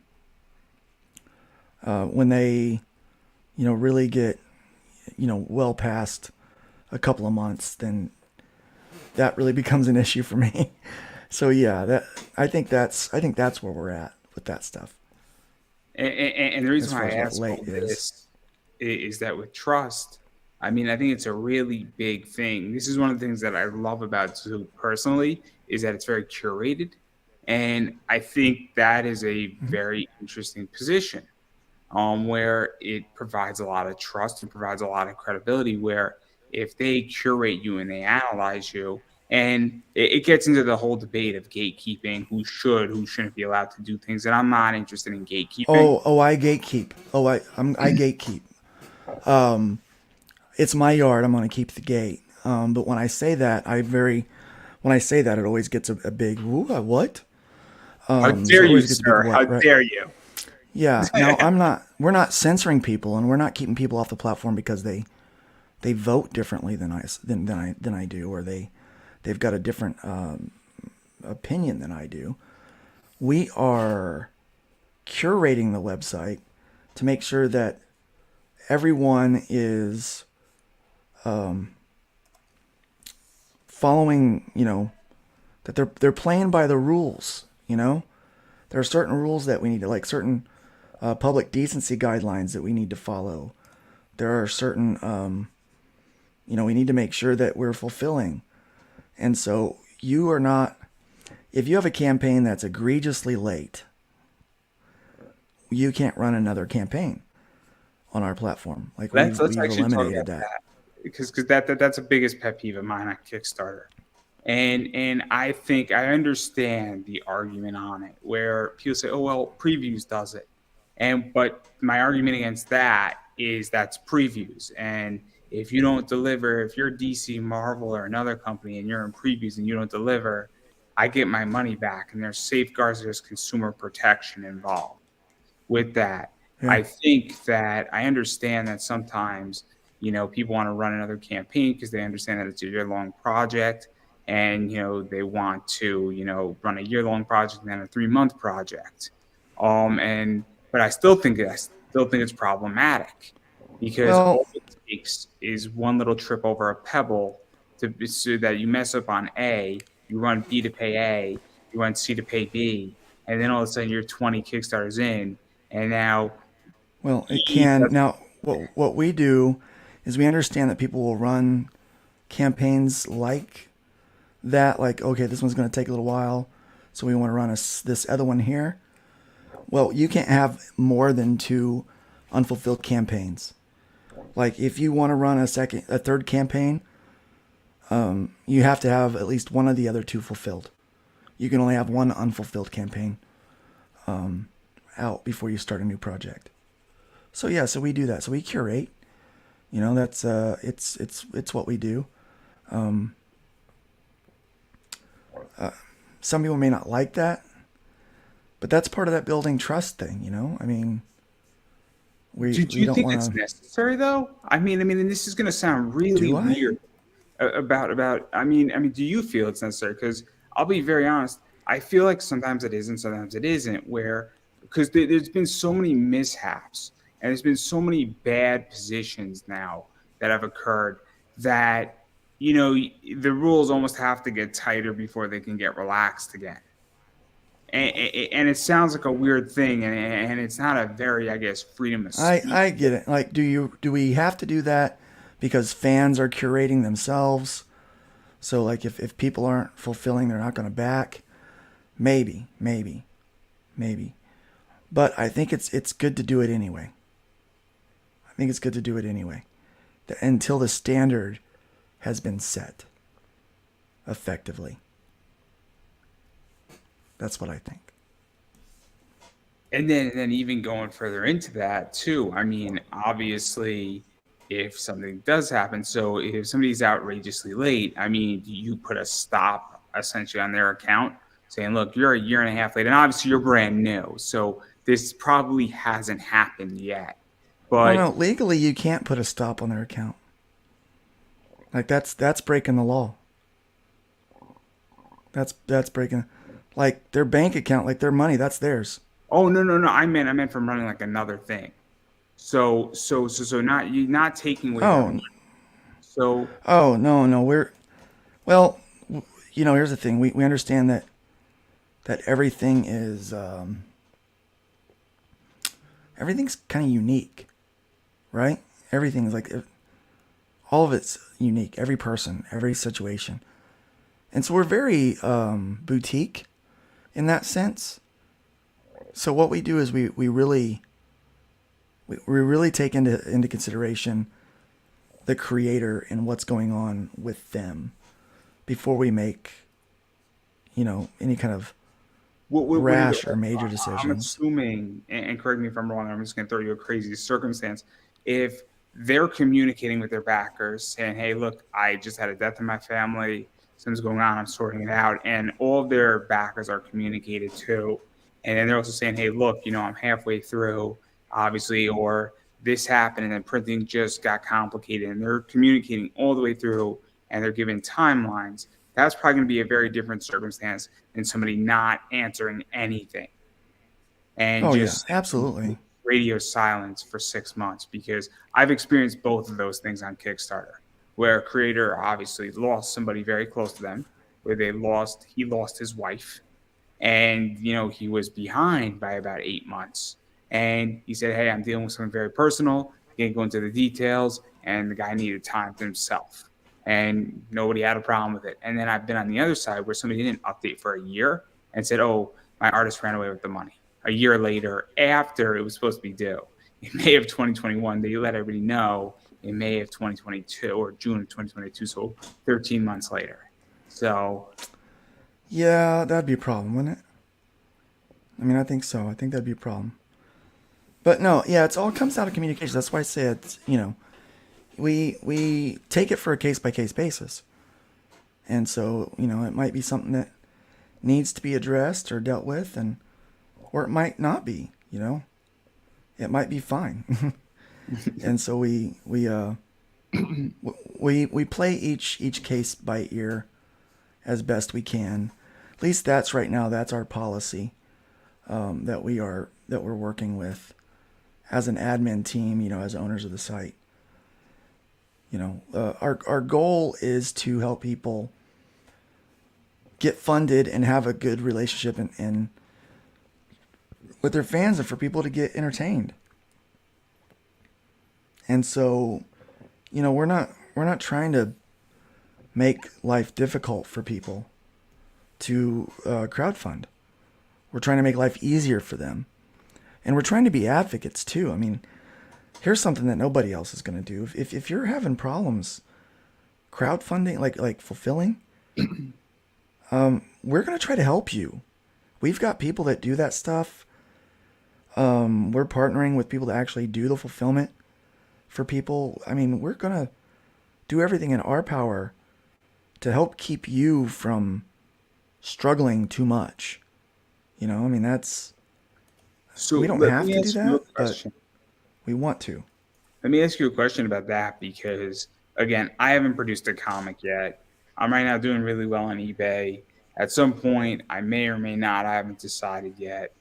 they, really get, well past a couple of months, then that really becomes an issue for me. So yeah, I think that's where we're at with that stuff And the as reason far why I as what ask late all is. this is that with trust, I mean, I think it's a really big thing. This is one of the things that I love about Zoom personally, is that it's very curated. And I think that is a Mhm. very interesting position, where it provides a lot of trust and provides a lot of credibility. Where if they curate you and they analyze you, and it gets into the whole debate of gatekeeping, who shouldn't be allowed to do things. And I'm not interested in gatekeeping. Oh, I gatekeep. I gatekeep. It's my yard. I'm gonna keep the gate. But when I say that, it always gets a big ooh, what? How So dare it you, always gets a big sir? How what, right? dare you? Yeah. Now I'm not. We're not censoring people, and we're not keeping people off the platform because they vote differently than I do, or they've got a different opinion than I do. We are curating the website to make sure that everyone is following, that they're playing by the rules. There are certain rules that we need to, like certain public decency guidelines that we need to follow. There are certain, we need to make sure that we're fulfilling. And so you are not, if you have a campaign that's egregiously late, you can't run another campaign on our platform. Like Let's we've actually talk eliminated about that. that, because that's a biggest pet peeve of mine on Kickstarter. And I think I understand the argument on it, where people say, "Oh well, previews does it," but my argument against that is that's previews, and if you don't deliver, if you're DC, Marvel, or another company, and you're in previews and you don't deliver, I get my money back, and there's safeguards, there's consumer protection involved with that. Yeah. I think that I understand that sometimes, people want to run another campaign because they understand that it's a year long project, and, they want to, run a year long project and then a 3 month project. But I still think it's problematic, because Well, takes is one little trip over a pebble so that you mess up on A, you run B to pay A, you run C to pay B, and then all of a sudden you're 20 Kickstarters in, and now Well, it E can. doesn't. Now, what we do is we understand that people will run campaigns like that, like, okay, this one's going to take a little while, so we want to run this other one here. Well, you can't have more than two unfulfilled campaigns. Like, if you want to run a third campaign, you have to have at least one of the other two fulfilled. You can only have one unfulfilled campaign out before you start a new project. So yeah, so we do that. So we curate. You know, that's it's what we do. Some people may not like that, but that's part of that building trust thing. You know, I mean, Do we you don't think want it's to. necessary though? I mean, and this is going to sound really Do I? weird about. I mean, do you feel it's necessary? Because I'll be very honest. I feel like sometimes it is and sometimes it isn't. Where because there's been so many mishaps and there's been so many bad positions now that have occurred that the rules almost have to get tighter before they can get relaxed again. And it sounds like a weird thing, and it's not a very, I guess, freedom of speech. I get it. Like, do we have to do that because fans are curating themselves? So like, if people aren't fulfilling, they're not going to back. Maybe. But I think it's good to do it anyway. I think it's good to do it anyway, until the standard has been set effectively. That's what I think. And then even going further into that too, I mean, obviously, if something does happen, so if somebody's outrageously late, I mean, you put a stop essentially on their account saying, look, you're a year and a half late, and obviously you're brand new, so this probably hasn't happened yet. Well, no, But legally you can't put a stop on their account. Like that's breaking the law. That's breaking, like their bank account, like their money, that's theirs. oh, no, I meant from running like another thing. So not you not taking away their money. Oh, So no, we're well, here's the thing. We understand that everything is everything's kind of unique, right? Everything is like all of it's unique. Every person, every situation, and so we're very boutique in that sense. So what we do is we really take into consideration the creator and what's going on with them before we make any kind of what are rash or major I'm decisions. assuming, and correct me if I'm wrong, I'm just going to throw you a crazy circumstance. If they're communicating with their backers saying, hey, look, I just had a death in my family, something's going on, I'm sorting it out, and all of their backers are communicated to, and then they're also saying, hey, look, I'm halfway through, obviously, or this happened, and then printing just got complicated, and they're communicating all the way through, and they're given timelines. That's probably going to be a very different circumstance than somebody not answering anything and Oh yeah, just absolutely. radio silence for 6 months, because I've experienced both of those things on Kickstarter, where a creator obviously lost somebody very close to them, where he lost his wife, and he was behind by about 8 months, and he said, hey, I'm dealing with something very personal, can't go into the details, and the guy needed time to himself, and nobody had a problem with it. And then I've been on the other side where somebody didn't update for a year and said, oh, my artist ran away with the money a year later after it was supposed to be due in May of 2021. They let everybody know in May of 2022 or June of 2022, so 13 months later. So Yeah, that'd be a problem, wouldn't it? I mean, I think so. I think that'd be a problem. But no, yeah, it's all comes down to communication. That's why I say it's we take it for a case by case basis, and so it might be something that needs to be addressed or dealt with, and or it might not be. It might be fine. And so we play each case by ear as best we can. At least that's right now. That's our policy that we're working with as an admin team. As owners of the site. Our goal is to help people get funded and have a good relationship and with their fans, and for people to get entertained. And so, we're not trying to make life difficult for people to crowdfund. We're trying to make life easier for them, and we're trying to be advocates too. I mean, here's something that nobody else is going to do. If you're having problems crowdfunding, like fulfilling, we're going to try to help you. We've got people that do that stuff. We're partnering with people to actually do the fulfillment for people. I mean, we're going to do everything in our power to help keep you from struggling too much. I mean, So we don't let have me to do ask you a that, but question. we want to. Let me ask you a question about that because, again, I haven't produced a comic yet. I'm right now doing really well on eBay. At some point, I may or may not. I haven't decided yet.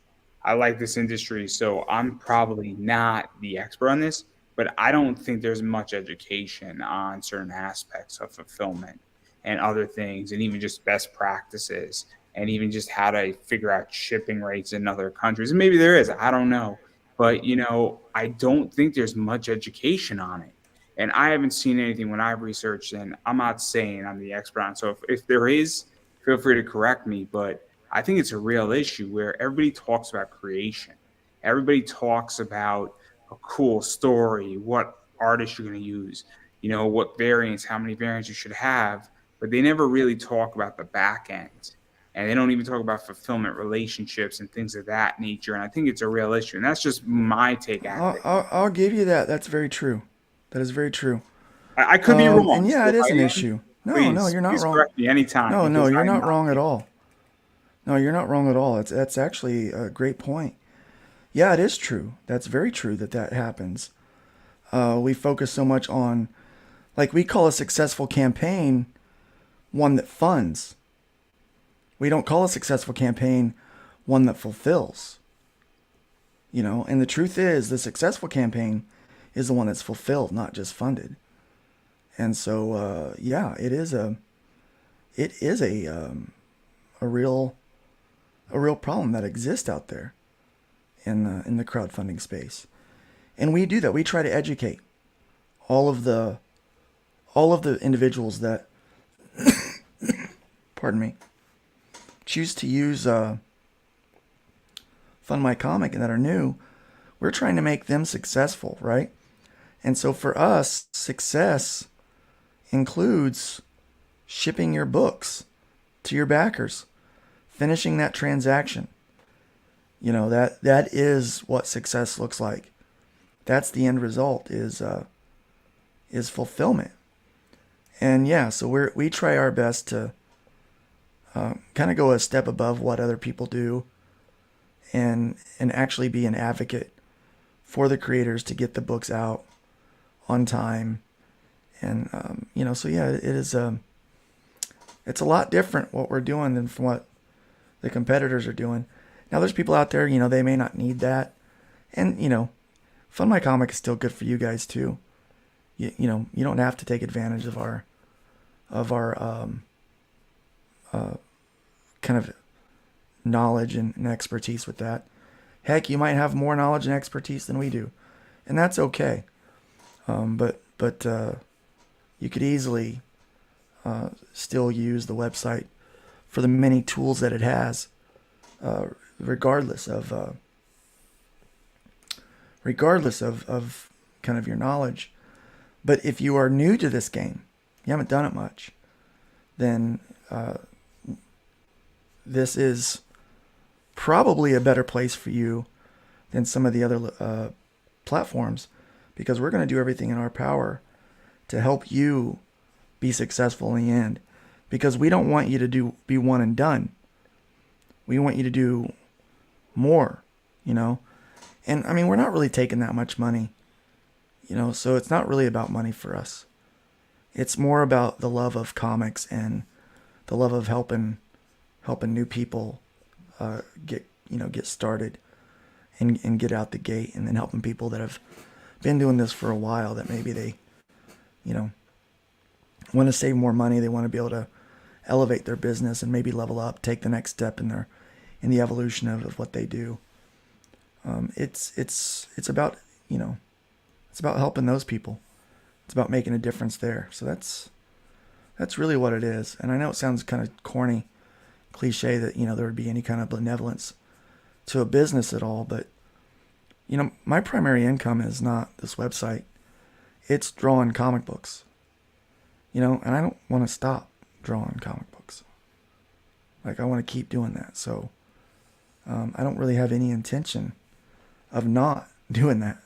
I like this industry, so I'm probably not the expert on this, but I don't think there's much education on certain aspects of fulfillment and other things, and even just best practices, and even just how to figure out shipping rates in other countries. And maybe there is, I don't know. But, I don't think there's much education on it. And I haven't seen anything when I've researched, and I'm not saying I'm the expert on. So if there is, feel free to correct me. But I think it's a real issue where everybody talks about creation. Everybody talks about a cool story, what artist you're going to use, what variants, how many variants you should have, but they never really talk about the back end. And they don't even talk about fulfillment relationships and things of that nature. And I think it's a real issue. And that's just my take at I'll, it. I'll, I'll give you that. That's very true. That is very true. I could be And wrong. yeah, So it if is an I am, issue. No, no, please, you're not please wrong. correct me anytime No, because you're I'm not not. wrong at all. No, you're not wrong at all. That's actually a great point. Yeah, it is true. That's very true that happens. We focus so much on, like, we call a successful campaign one that funds. We don't call a successful campaign one that fulfills. And the truth is, the successful campaign is the one that's fulfilled, not just funded. And so, yeah, it is a real problem that exists out there in the crowdfunding space. And we do that. We try to educate all of the individuals that, pardon me, choose to use Fund My Comic and that are new. We're trying to make them successful, right? And so for us, success includes shipping your books to your backers, finishing that transaction. That is what success looks like. That's the end result is fulfillment. And yeah, so we try our best to kind of go a step above what other people do, and actually be an advocate for the creators to get the books out on time. And so yeah, it's a lot different what we're doing than from what the competitors are doing. Now there's people out there, they may not need that, and Fund My Comic is still good for you guys too. You don't have to take advantage of our kind of knowledge and expertise with that. Heck, you might have more knowledge and expertise than we do, and that's okay. But you could easily still use the website for the many tools that it has, regardless of kind of your knowledge. But if you are new to this game, you haven't done it much, then this is probably a better place for you than some of the other platforms, because we're going to do everything in our power to help you be successful in the end, because we don't want you to be one and done. We want you to do more, and I mean, we're not really taking that much money, so it's not really about money for us. It's more about the love of comics and the love of helping new people get started and get out the gate, and then helping people that have been doing this for a while, that maybe you know, want to save more money. They want to be able to elevate their business and maybe level up, take the next step in the evolution of what they do. It's about, you know, it's about helping those people. It's about making a difference there. So that's really what it is. And I know it sounds kind of corny, cliche that, you know, there would be any kind of benevolence to a business at all, but you know, my primary income is not this website. It's drawing comic books. You know, and I don't want to stop drawing comic books. Like, I want to keep doing that. So I don't really have any intention of not doing that.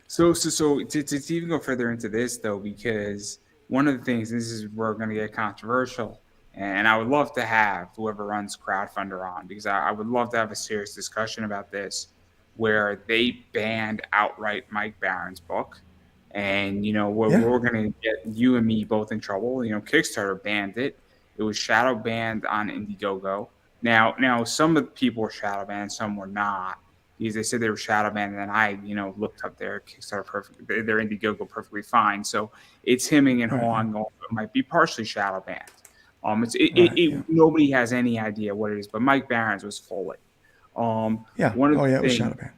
So to even go further into this though, because one of the things, this is where we're going to get controversial, and I would love to have whoever runs Crowdfunder on, because I would love to have a serious discussion about this, where they banned outright Mike Barron's book. And, you know, we're going to get you and me both in trouble. You know, Kickstarter banned it. It was shadow banned on Indiegogo. Now some of the people were shadow banned, some were not, because they said they were shadow banned, and then I, you know, looked up their Kickstarter their Indiegogo perfectly fine. So it's hemming and hawing. It might be partially shadow banned. Nobody has any idea what it is, but Mike Barron's was fully. Yeah. One of the it was things, shadow banned.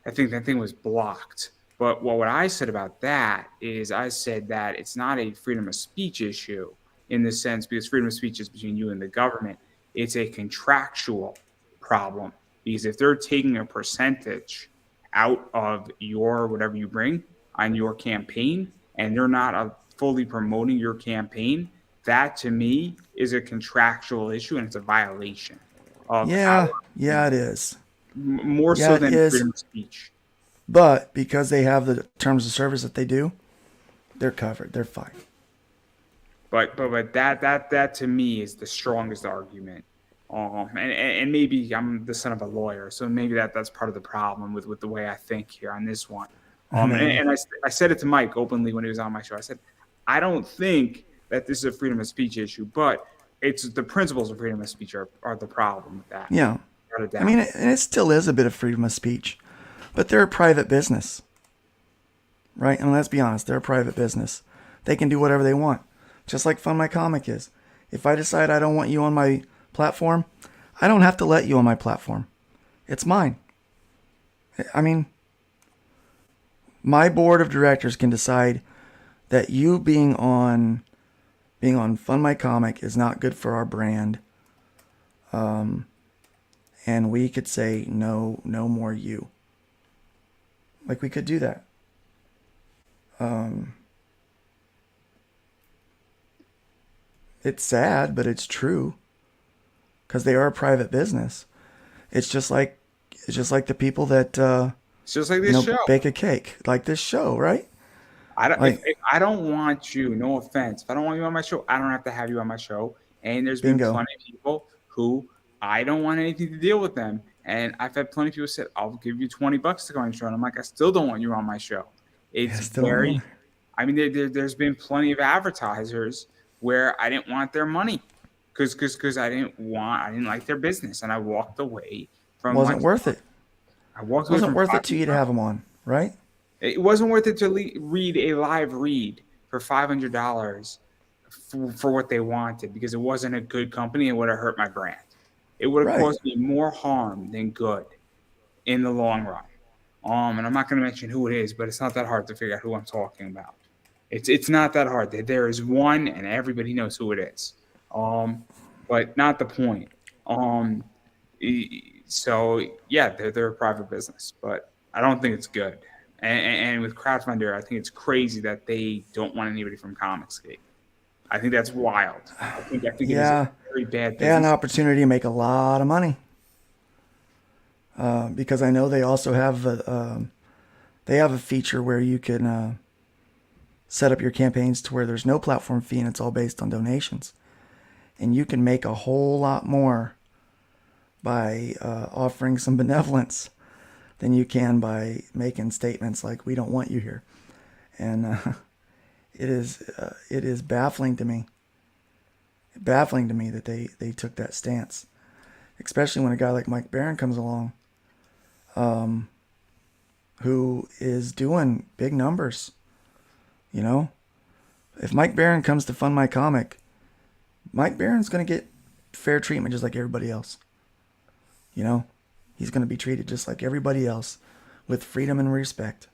I think that thing was blocked. But what I said about that is, I said that it's not a freedom of speech issue in the sense, because freedom of speech is between you and the government. It's a contractual problem, because if they're taking a percentage out of your whatever you bring on your campaign, and they're not fully promoting your campaign, that to me is a contractual issue, and it's a violation of our, Yeah, it is. more Yeah, so it than is. freedom of speech. But because they have the terms of service that they do, they're covered. They're fine. But that to me is the strongest argument. And maybe I'm the son of a lawyer, so maybe that's part of the problem with the way I think here on this one. And I said it to Mike openly when he was on my show. I said, I don't think that this is a freedom of speech issue, but it's the principles of freedom of speech are the problem with that. Yeah. I mean, it still is a bit of freedom of speech, but they're a private business, right? And let's be honest, they're a private business. They can do whatever they want, just like Fund My Comic is. If I decide I don't want you on my platform, I don't have to let you on my platform. It's mine. I mean, my board of directors can decide that you being on Fund My Comic is not good for our brand. And we could say no more you. Like, we could do that. It's sad, but it's true, because they are a private business. It's just like the people that it's just like this show. Bake a cake, like this show, right? If I don't want you, no offense, if I don't want you on my show, I don't have to have you on my show. And there's been plenty of people who I don't want anything to deal with them. And I've had plenty of people say, I'll give you $20 to go on your show. And I'm like, I still don't want you on my show. It's I mean, there's been plenty of advertisers where I didn't want their money because I didn't like their business. And I walked away from it. Wasn't worth it. I walked away from it. Wasn't worth it to you to have them on, right? It wasn't worth it to read a live read for $500 for what they wanted, because it wasn't a good company. It would have hurt my brand. It would have caused me more harm than good in the long run. And I'm not going to mention who it is, but it's not that hard to figure out who I'm talking about. It's not that hard. There is one, and everybody knows who it is. But not the point. So yeah, they're a private business, but I don't think it's good. And with Crowdfunder, I think it's crazy that they don't want anybody from Comicsgate. I think that's wild. I think it is a very bad business. They had an opportunity to make a lot of money. Because I know they also have a feature where you can set up your campaigns to where there's no platform fee and it's all based on donations. And you can make a whole lot more by offering some benevolence than you can by making statements like, we don't want you here. And it is baffling to me. Baffling to me that they took that stance. Especially when a guy like Mike Barron comes along. who is doing big numbers. You know, if Mike Barron comes to fund my comic, Mike Barron's going to get fair treatment just like everybody else. You know, he's going to be treated just like everybody else with freedom and respect.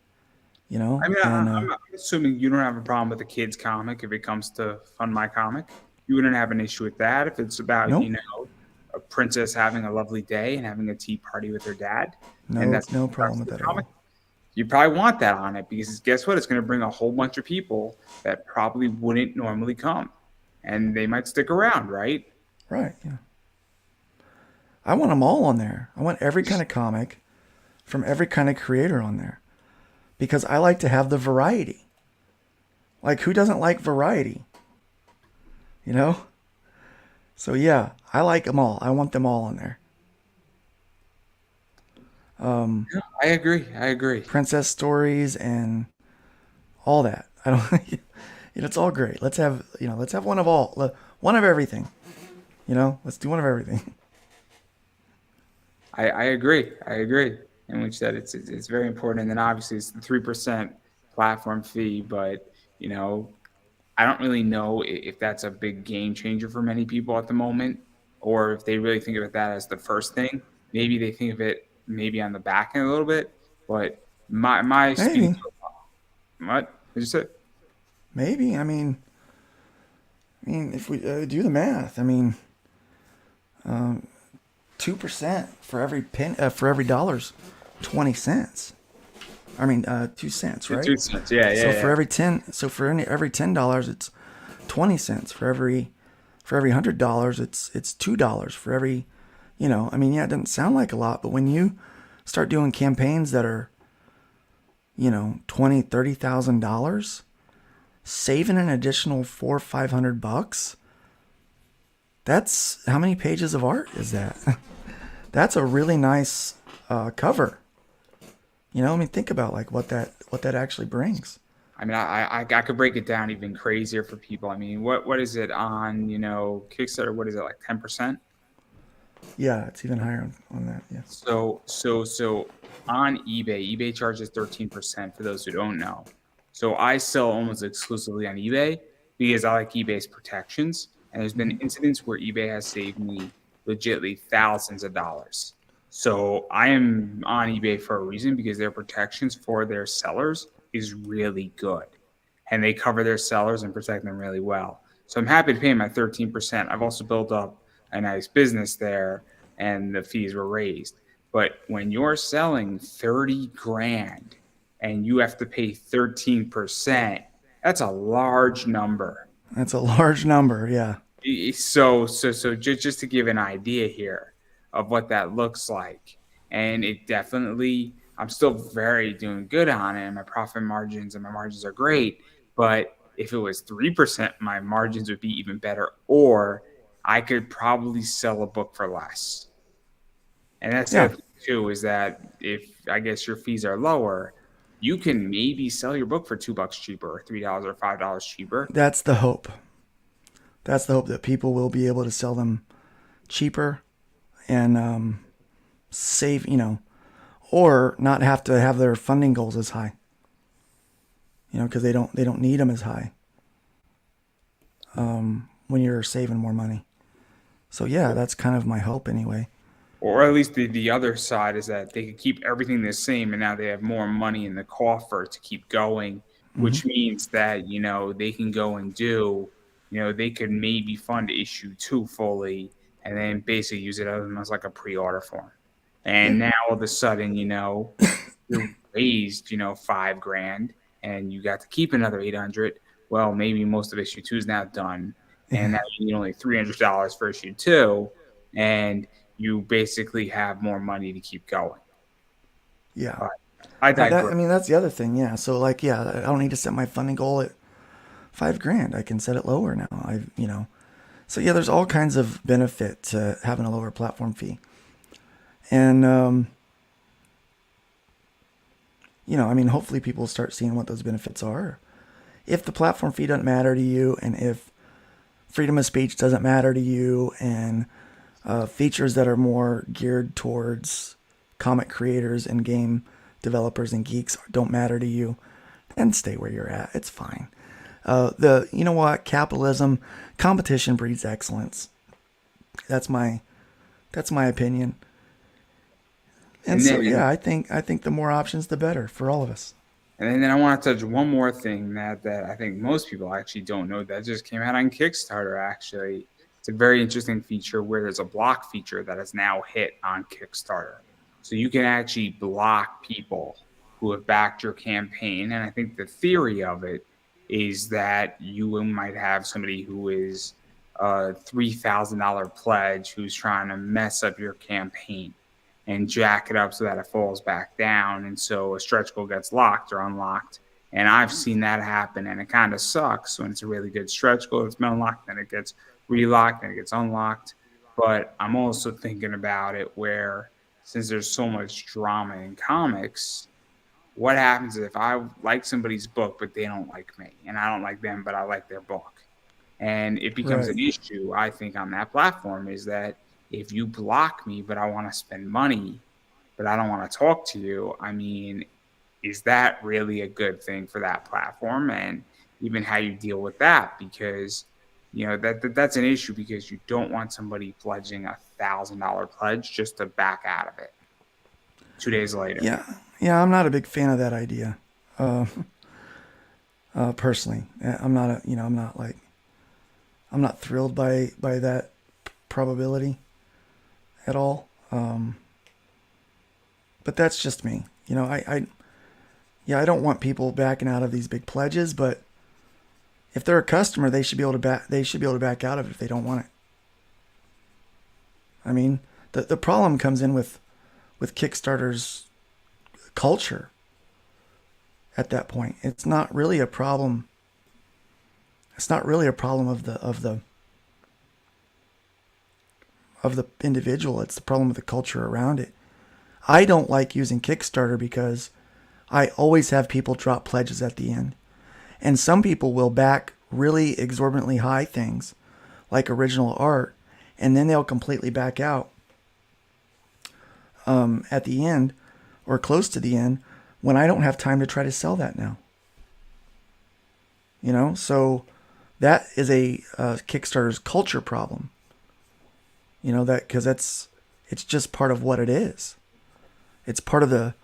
You know, I mean, and I'm assuming you don't have a problem with the kids' comic if it comes to Fund My Comic. You wouldn't have an issue with that if it's about, nope, a princess having a lovely day and having a tea party with her dad, and no, that's no the problem crux of with the that at comic. all. You probably want that on it because guess what? It's going to bring a whole bunch of people that probably wouldn't normally come, and they might stick around, right? Right? Yeah. I want them all on there. I want every kind of comic from every kind of creator on there because I like to have the variety. Like, who doesn't like variety? You know? So, yeah, I like them all. I want them all on there. Yeah, I agree. I agree. Princess stories and all that. I don't, it's all great. Let's have one of all, one of everything. Let's do one of everything. I agree. I agree. In which that it's very important, and then obviously it's the 3% platform fee, but you know I don't really know if that's a big game changer for many people at the moment, or if they really think of it that as the first thing. Maybe they think of it maybe on the back end a little bit, but my speed. Maybe, What did you say? maybe. If we do the math, 2% for every for every dollar's 20 cents. 2 cents, The right? 2 cents. Yeah, So yeah, for yeah. every $10, it's 20 cents. For every $100, it's $2. For every, yeah, it doesn't sound like a lot, but when you start doing campaigns that are, $20,000, $30,000, saving an additional $400-500, that's how many pages of art is that? That's a really nice cover. Think about like what that actually brings. I mean, I could break it down even crazier for people. I mean, what is it on Kickstarter? What is it, like 10%? Yeah, it's even higher on that. Yeah. So on eBay charges 13% for those who don't know. So I sell almost exclusively on eBay because I like eBay's protections. And there's been incidents where eBay has saved me legitly thousands of dollars. So I am on eBay for a reason because their protections for their sellers is really good. And they cover their sellers and protect them really well. So I'm happy to pay my 13%. I've also built up a nice business there and the fees were raised. But when you're selling 30 grand and you have to pay 13%, that's a large number. That's a large number. Yeah. So just to give an idea here of what that looks like, and it definitely, I'm still very doing good on it, and my profit margins and my margins are great. But if it was 3%, my margins would be even better, or I could probably sell a book for less. And that's the Yeah. other thing too, is that if I guess your fees are lower, you can maybe sell your book for $2 cheaper, or $3 or $5 cheaper. That's the hope. That's the hope that people will be able to sell them cheaper and save, or not have to have their funding goals as high. Because they don't need them as high when you're saving more money. So yeah, that's kind of my hope anyway. Or at least the other side is that they could keep everything the same and now they have more money in the coffer to keep going, Hmm. which means that, they can go and do, they could maybe fund issue 2 fully and then basically use it as like a pre-order form. Yeah. And now all of a sudden, you raised, 5 grand and you got to keep another 800. Well, maybe most of issue 2 is now done. And now you need only $300 for issue 2. And you basically have more money to keep going. Yeah. But I digress. That's the other thing. Yeah. So like, yeah, I don't need to set my funding goal at 5 grand. I can set it lower now. So yeah, there's all kinds of benefit to having a lower platform fee. And, hopefully people start seeing what those benefits are. If the platform fee doesn't matter to you, and if freedom of speech doesn't matter to you, and features that are more geared towards comic creators and game developers and geeks don't matter to you, then stay where you're at. It's fine. You know what? Capitalism, competition breeds excellence. That's my opinion. And so yeah, I think the more options, the better for all of us. And then I want to touch one more thing that I think most people actually don't know that just came out on Kickstarter. Actually, it's a very interesting feature where there's a block feature that has now hit on Kickstarter. So you can actually block people who have backed your campaign. And I think the theory of it is that you might have somebody who is a $3,000 pledge who's trying to mess up your campaign and jack it up so that it falls back down. And so a stretch goal gets locked or unlocked. And I've seen that happen, and it kind of sucks when it's a really good stretch goal that's been unlocked, then it gets relocked, then it gets unlocked. But I'm also thinking about it where, since there's so much drama in comics, what happens if I like somebody's book, but they don't like me, and I don't like them, but I like their book? And it becomes an issue, I think, on that platform, is that if you block me, but I want to spend money, but I don't want to talk to you, I mean, is that really a good thing for that platform? And even how you deal with that, because, you know, that's an issue, because you don't want somebody pledging $1,000 pledge just to back out of it 2 days later. Yeah, I'm not a big fan of that idea. Personally, I'm not thrilled by that probability at all. But that's just me. You know, I don't want people backing out of these big pledges, but if they're a customer, they should be able to back out of it if they don't want it. I mean, the problem comes in with Kickstarter's culture at that point. It's not really a problem. It's not really a problem of the individual. It's the problem of the culture around it. I don't like using Kickstarter because I always have people drop pledges at the end. And some people will back really exorbitantly high things like original art, and then they'll completely back out at the end or close to the end when I don't have time to try to sell that now. You know, so that is a Kickstarter's culture problem. You know, that because it's just part of what it is. It's part of the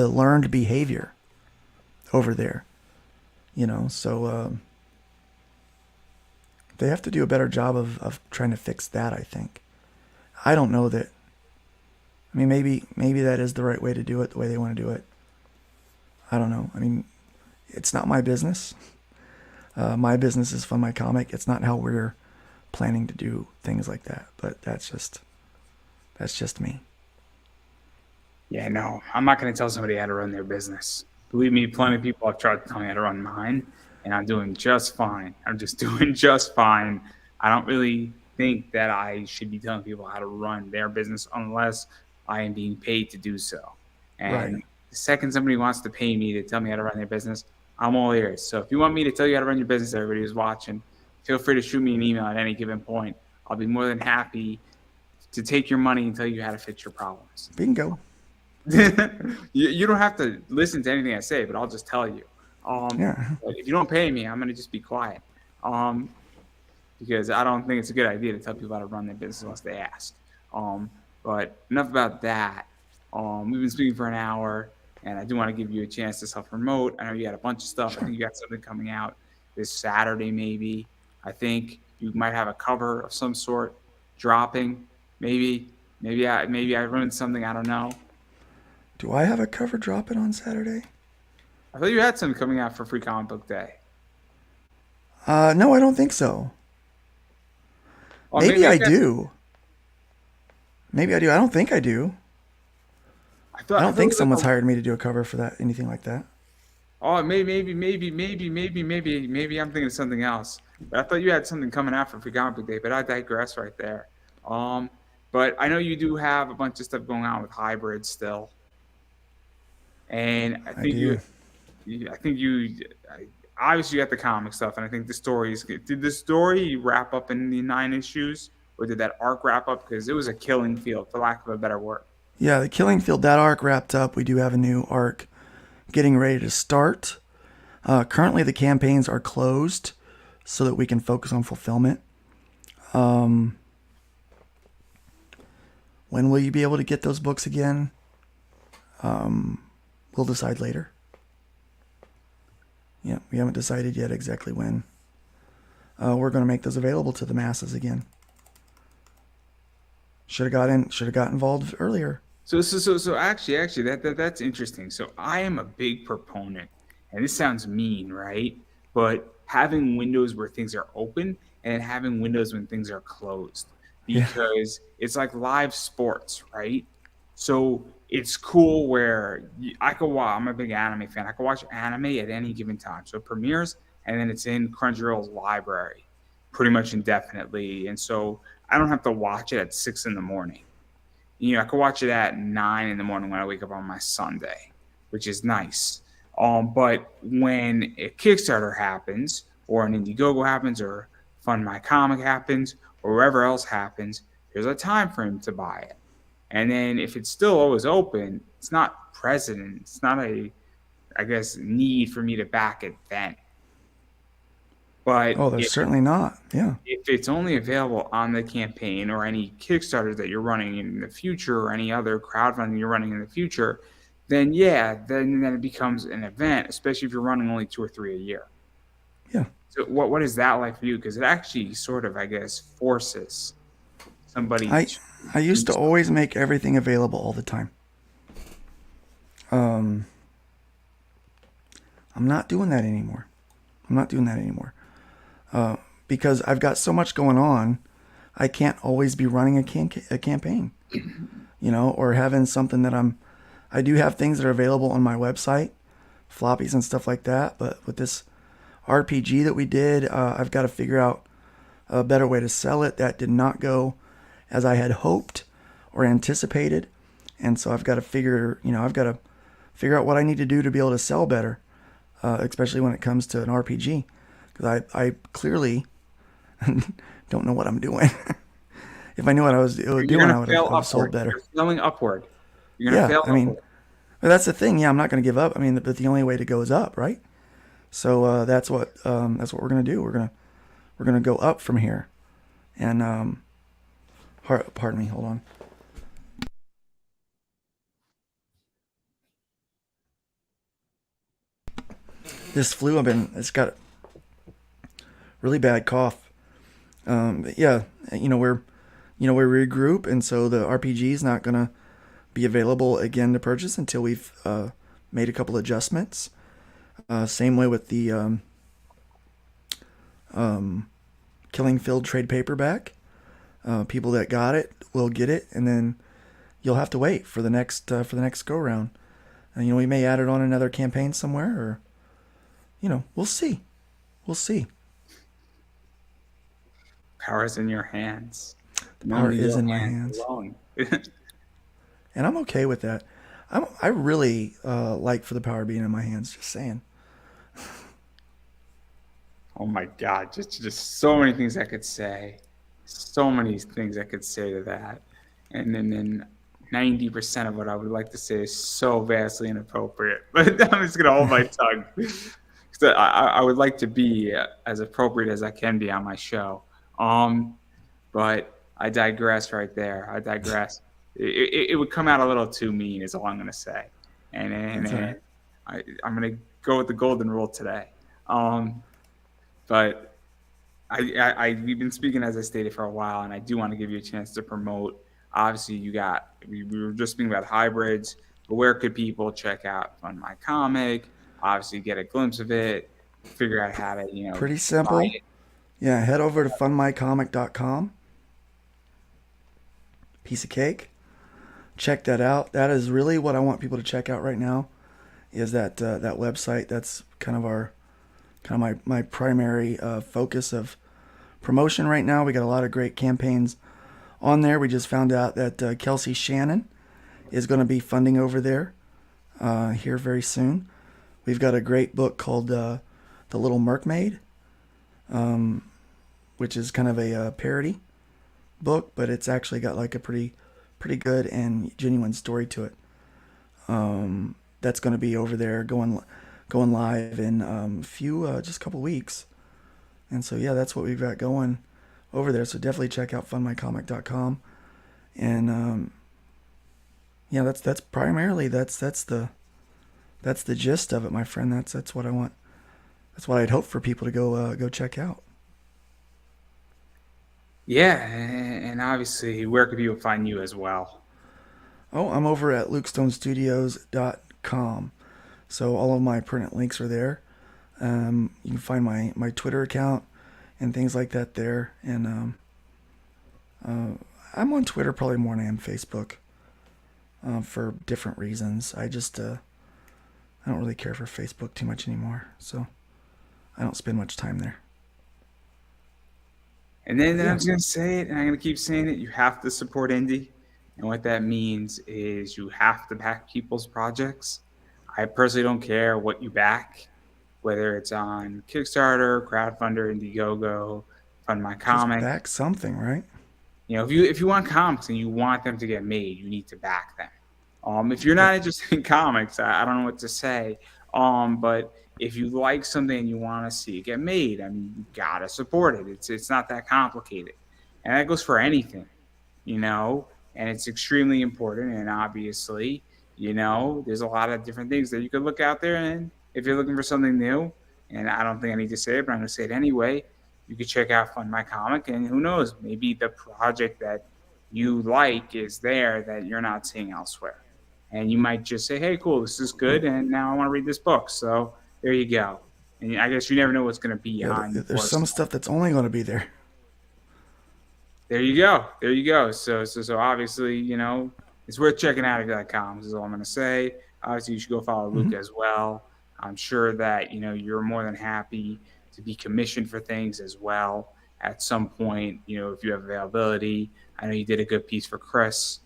learned behavior over there. You know, so they have to do a better job of trying to fix that, I think. I don't know that. I mean, maybe that is the right way to do it, the way they want to do it. I don't know. I mean, it's not my business. My business is Fund My Comic. It's not how we're planning to do things like that. But that's just me. Yeah, no, I'm not going to tell somebody how to run their business. Believe me, plenty of people have tried to tell me how to run mine, and I'm doing just fine. I'm just doing just fine. I don't really think that I should be telling people how to run their business unless I am being paid to do so. And the second somebody wants to pay me to tell me how to run their business, I'm all ears. So if you want me to tell you how to run your business, everybody who's watching, feel free to shoot me an email at any given point. I'll be more than happy to take your money and tell you how to fix your problems. Bingo. You don't have to listen to anything I say, but I'll just tell you. But if you don't pay me, I'm going to just be quiet. Because I don't think it's a good idea to tell people how to run their business unless they ask. But enough about that. We've been speaking for an hour, and I do want to give you a chance to self-promote. I know you got a bunch of stuff. I think you got something coming out this Saturday, maybe. I think you might have a cover of some sort dropping. Maybe I ruined something. I don't know. Do I have a cover dropping on Saturday? I thought you had something coming out for Free Comic Book Day. No, I don't think so. Well, maybe I do. Maybe I do. I don't think I do. I don't think someone's hired me to do a cover for that, anything like that. Oh, maybe I'm thinking of something else. But I thought you had something coming out for Free Comic Book Day, but I digress right there. But I know you do have a bunch of stuff going on with Hybrid still. And I think you obviously got the comic stuff, and I think the stories. Did the story wrap up in the 9 issues, or did that arc wrap up? Because it was a killing field, for lack of a better word. Yeah, the Killing Field, that arc wrapped up. We do have a new arc getting ready to start. Currently, the campaigns are closed so that we can focus on fulfillment. When will you be able to get those books again? We'll decide later. Yeah, we haven't decided yet exactly when. We're going to make those available to the masses again. Should have got involved earlier. So actually, that's interesting. So I am a big proponent, and this sounds mean, right? But having windows where things are open and having windows when things are closed, Yeah, because it's like live sports, right? So it's cool where I could watch. I'm a big anime fan. I could watch anime at any given time. So it premieres, and then it's in Crunchyroll's library, pretty much indefinitely. And so I don't have to watch it at 6 in the morning. I could watch it at 9 in the morning when I wake up on my Sunday, which is nice. But when a Kickstarter happens, or an Indiegogo happens, or Fund My Comic happens, or wherever else happens, there's a time frame to buy it. And then if it's still always open, it's not present. It's not I guess, need for me to back it then. But oh, there's certainly not. Yeah. if it's only available on the campaign or any Kickstarter that you're running in the future or any other crowdfunding you're running in the future, then yeah, then it becomes an event, especially if you're running only 2 or 3 a year. Yeah. So what is that like for you? Because it actually sort of, I guess, forces somebody I to I do used to something. always make everything available all the time. Um, I'm not doing that anymore. I'm not doing that anymore. Because I've got so much going on, I can't always be running a campaign, or having something that I do have things that are available on my website, floppies and stuff like that. But with this RPG that we did, I've got to figure out a better way to sell it. That did not go as I had hoped or anticipated. And so I've got to figure out what I need to do to be able to sell better, especially when it comes to an RPG. Because I clearly don't know what I'm doing. If I knew what I was You're doing, gonna fail I would have sold upward. better. You're failing upward. You're gonna Yeah, fail I mean, upward. but that's the thing. Yeah, I'm not going to give up. I mean, but the only way to go is up, right? So that's what we're going to do. We're gonna go up from here. And pardon me, hold on. This flu, it's got a really bad cough. But yeah, we regroup, and so the RPG is not gonna be available again to purchase until we've made a couple adjustments. Same way with the Killing Field trade paperback. People that got it will get it, and then you'll have to wait for the next go round. And we may add it on another campaign somewhere, or we'll see. We'll see. Power's in your hands. The And power only is your in my hands hands, alone. and I'm okay with that. I really like for the power being in my hands. Just saying. Oh my God, just so many things I could say. So many things I could say to that. And then 90% of what I would like to say is so vastly inappropriate. But I'm just gonna hold my tongue. 'Cause I would like to be as appropriate as I can be on my show. Um, but I digress right there. I digress. It would come out a little too mean, is all I'm gonna say. That's all right. And I'm gonna go with the golden rule today. Um, but we've been speaking, as I stated, for a while, and I do want to give you a chance to promote. Obviously, we were just speaking about hybrids, but where could people check out Fund My Comic? Obviously, get a glimpse of it, figure out how to Pretty buy simple. it. Yeah, head over to fundmycomic.com. Piece of cake. Check that out. That is really what I want people to check out right now. Is that website? That's my primary focus of promotion right now. We got a lot of great campaigns on there. We just found out that Kelsey Shannon is going to be funding over there here very soon. We've got a great book called The Little Mermaid, which is kind of a parody book, but it's actually got like a pretty pretty good and genuine story to it. That's going to be over there going live in just a couple weeks. And so yeah, that's what we've got going over there. So definitely check out fundmycomic.com. And yeah, that's primarily that's the gist of it, my friend. That's what I want. That's what I'd hope for people to go check out. Yeah, and obviously, where can people find you as well? Oh, I'm over at lukestonestudios.com. So all of my pertinent links are there. You can find my Twitter account and things like that there. And I'm on Twitter probably more than I am Facebook for different reasons. I don't really care for Facebook too much anymore. So I don't spend much time there. And then I'm just going to say it, and I'm going to keep saying it. You have to support indie. And what that means is you have to back people's projects. I personally don't care what you back, whether it's on Kickstarter, Crowdfunder, Indiegogo, Fund My Comic. Just back something, right? You know, if you want comics and you want them to get made, you need to back them. If you're not interested in comics, I don't know what to say. But if you like something and you want to see it get made, I mean, you gotta support it. It's not that complicated, and that goes for anything, you know. And it's extremely important. And obviously, you know, there's a lot of different things that you could look out there. And if you're looking for something new, and I don't think I need to say it, but I'm gonna say it anyway, you could check out Fund My Comic, and who knows, maybe the project that you like is there that you're not seeing elsewhere. And you might just say, hey, cool, this is good, and now I want to read this book. So there you go. And I guess you never know what's going to be on. There's some stuff that's only going to be there. There you go. There you go. So obviously, you know, it's worth checking out if you like comics, is all I'm going to say. Obviously, you should go follow Luke as well. I'm sure that, you know, you're more than happy to be commissioned for things as well at some point, you know, if you have availability. I know you did a good piece for Chris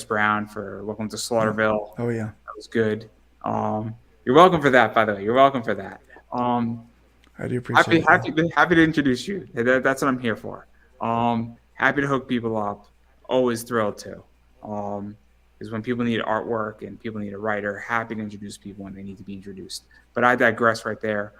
Brown for Welcome to Slaughterville. Oh, yeah. That was good. You're welcome for that, by the way. You're welcome for that. I do appreciate it. Happy to introduce you. That's what I'm here for. Happy to hook people up. Always thrilled to. Because when people need artwork and people need a writer, happy to introduce people when they need to be introduced. But I digress right there.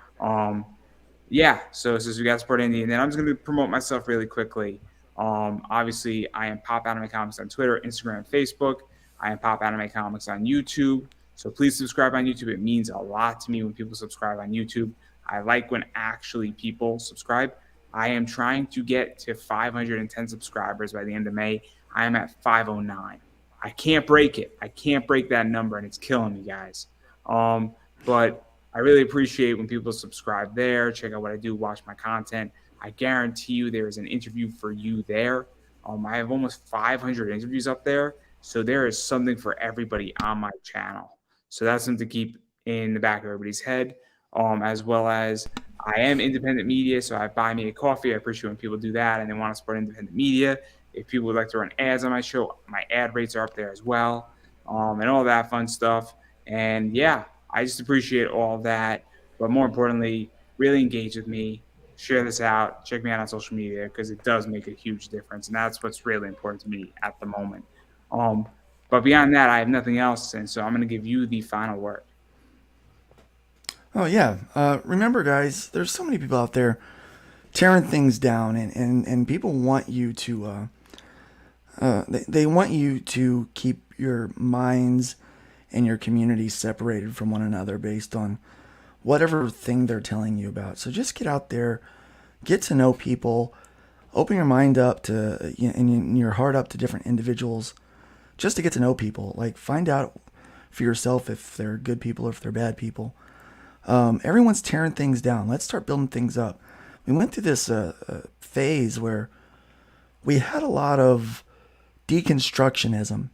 Yeah, so we got Support Indie. And then I'm just going to promote myself really quickly. Obviously, I am Pop Anime Comics on Twitter, Instagram, and Facebook. I am Pop Anime Comics on YouTube. So please subscribe on YouTube. It means a lot to me when people subscribe on YouTube. I like when actually people subscribe. I am trying to get to 510 subscribers by the end of May. I am at 509. I can't break it. I can't break that number, and it's killing me, guys. But I really appreciate when people subscribe there, check out what I do, watch my content. I guarantee you there is an interview for you there. I have almost 500 interviews up there, so there is something for everybody on my channel. So that's something to keep in the back of everybody's head, as well as I am independent media, so I buy me a coffee. I appreciate when people do that and they want to support independent media. If people would like to run ads on my show, my ad rates are up there as well, and all that fun stuff. And yeah, I just appreciate all that. But more importantly, really engage with me. Share this out. Check me out on social media because it does make a huge difference. And that's what's really important to me at the moment. But beyond that, I have nothing else. And so I'm going to give you the final word. Oh, yeah. Remember, guys, there's so many people out there tearing things down. And people want you to... they want you to keep your minds and your community separated from one another based on whatever thing they're telling you about. So just get out there, get to know people, open your mind up to and your heart up to different individuals, just to get to know people. Like, find out for yourself if they're good people or if they're bad people. Everyone's tearing things down. Let's start building things up. We went through this phase where we had a lot of deconstructionism.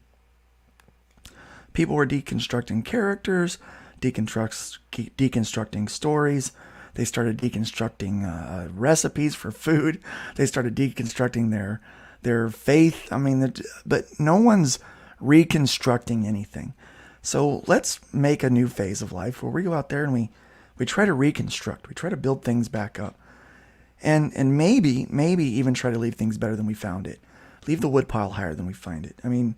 People were deconstructing characters, deconstructing stories. They started deconstructing recipes for food. They started deconstructing their faith. I mean, but no one's reconstructing anything. So let's make a new phase of life where we go out there and we try to reconstruct. We try to build things back up. And maybe even try to leave things better than we found it. leave the wood pile higher than we find it. I mean,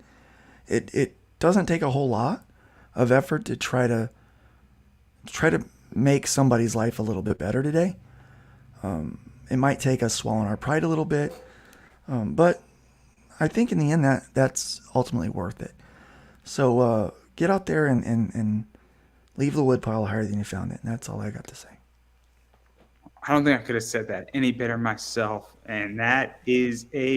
it doesn't take a whole lot of effort to try to make somebody's life a little bit better today. It might take us swallowing our pride a little bit, but I think in the end that's ultimately worth it. So get out there and leave the wood pile higher than you found it. And that's all I got to say. I don't think I could have said that any better myself. And that is a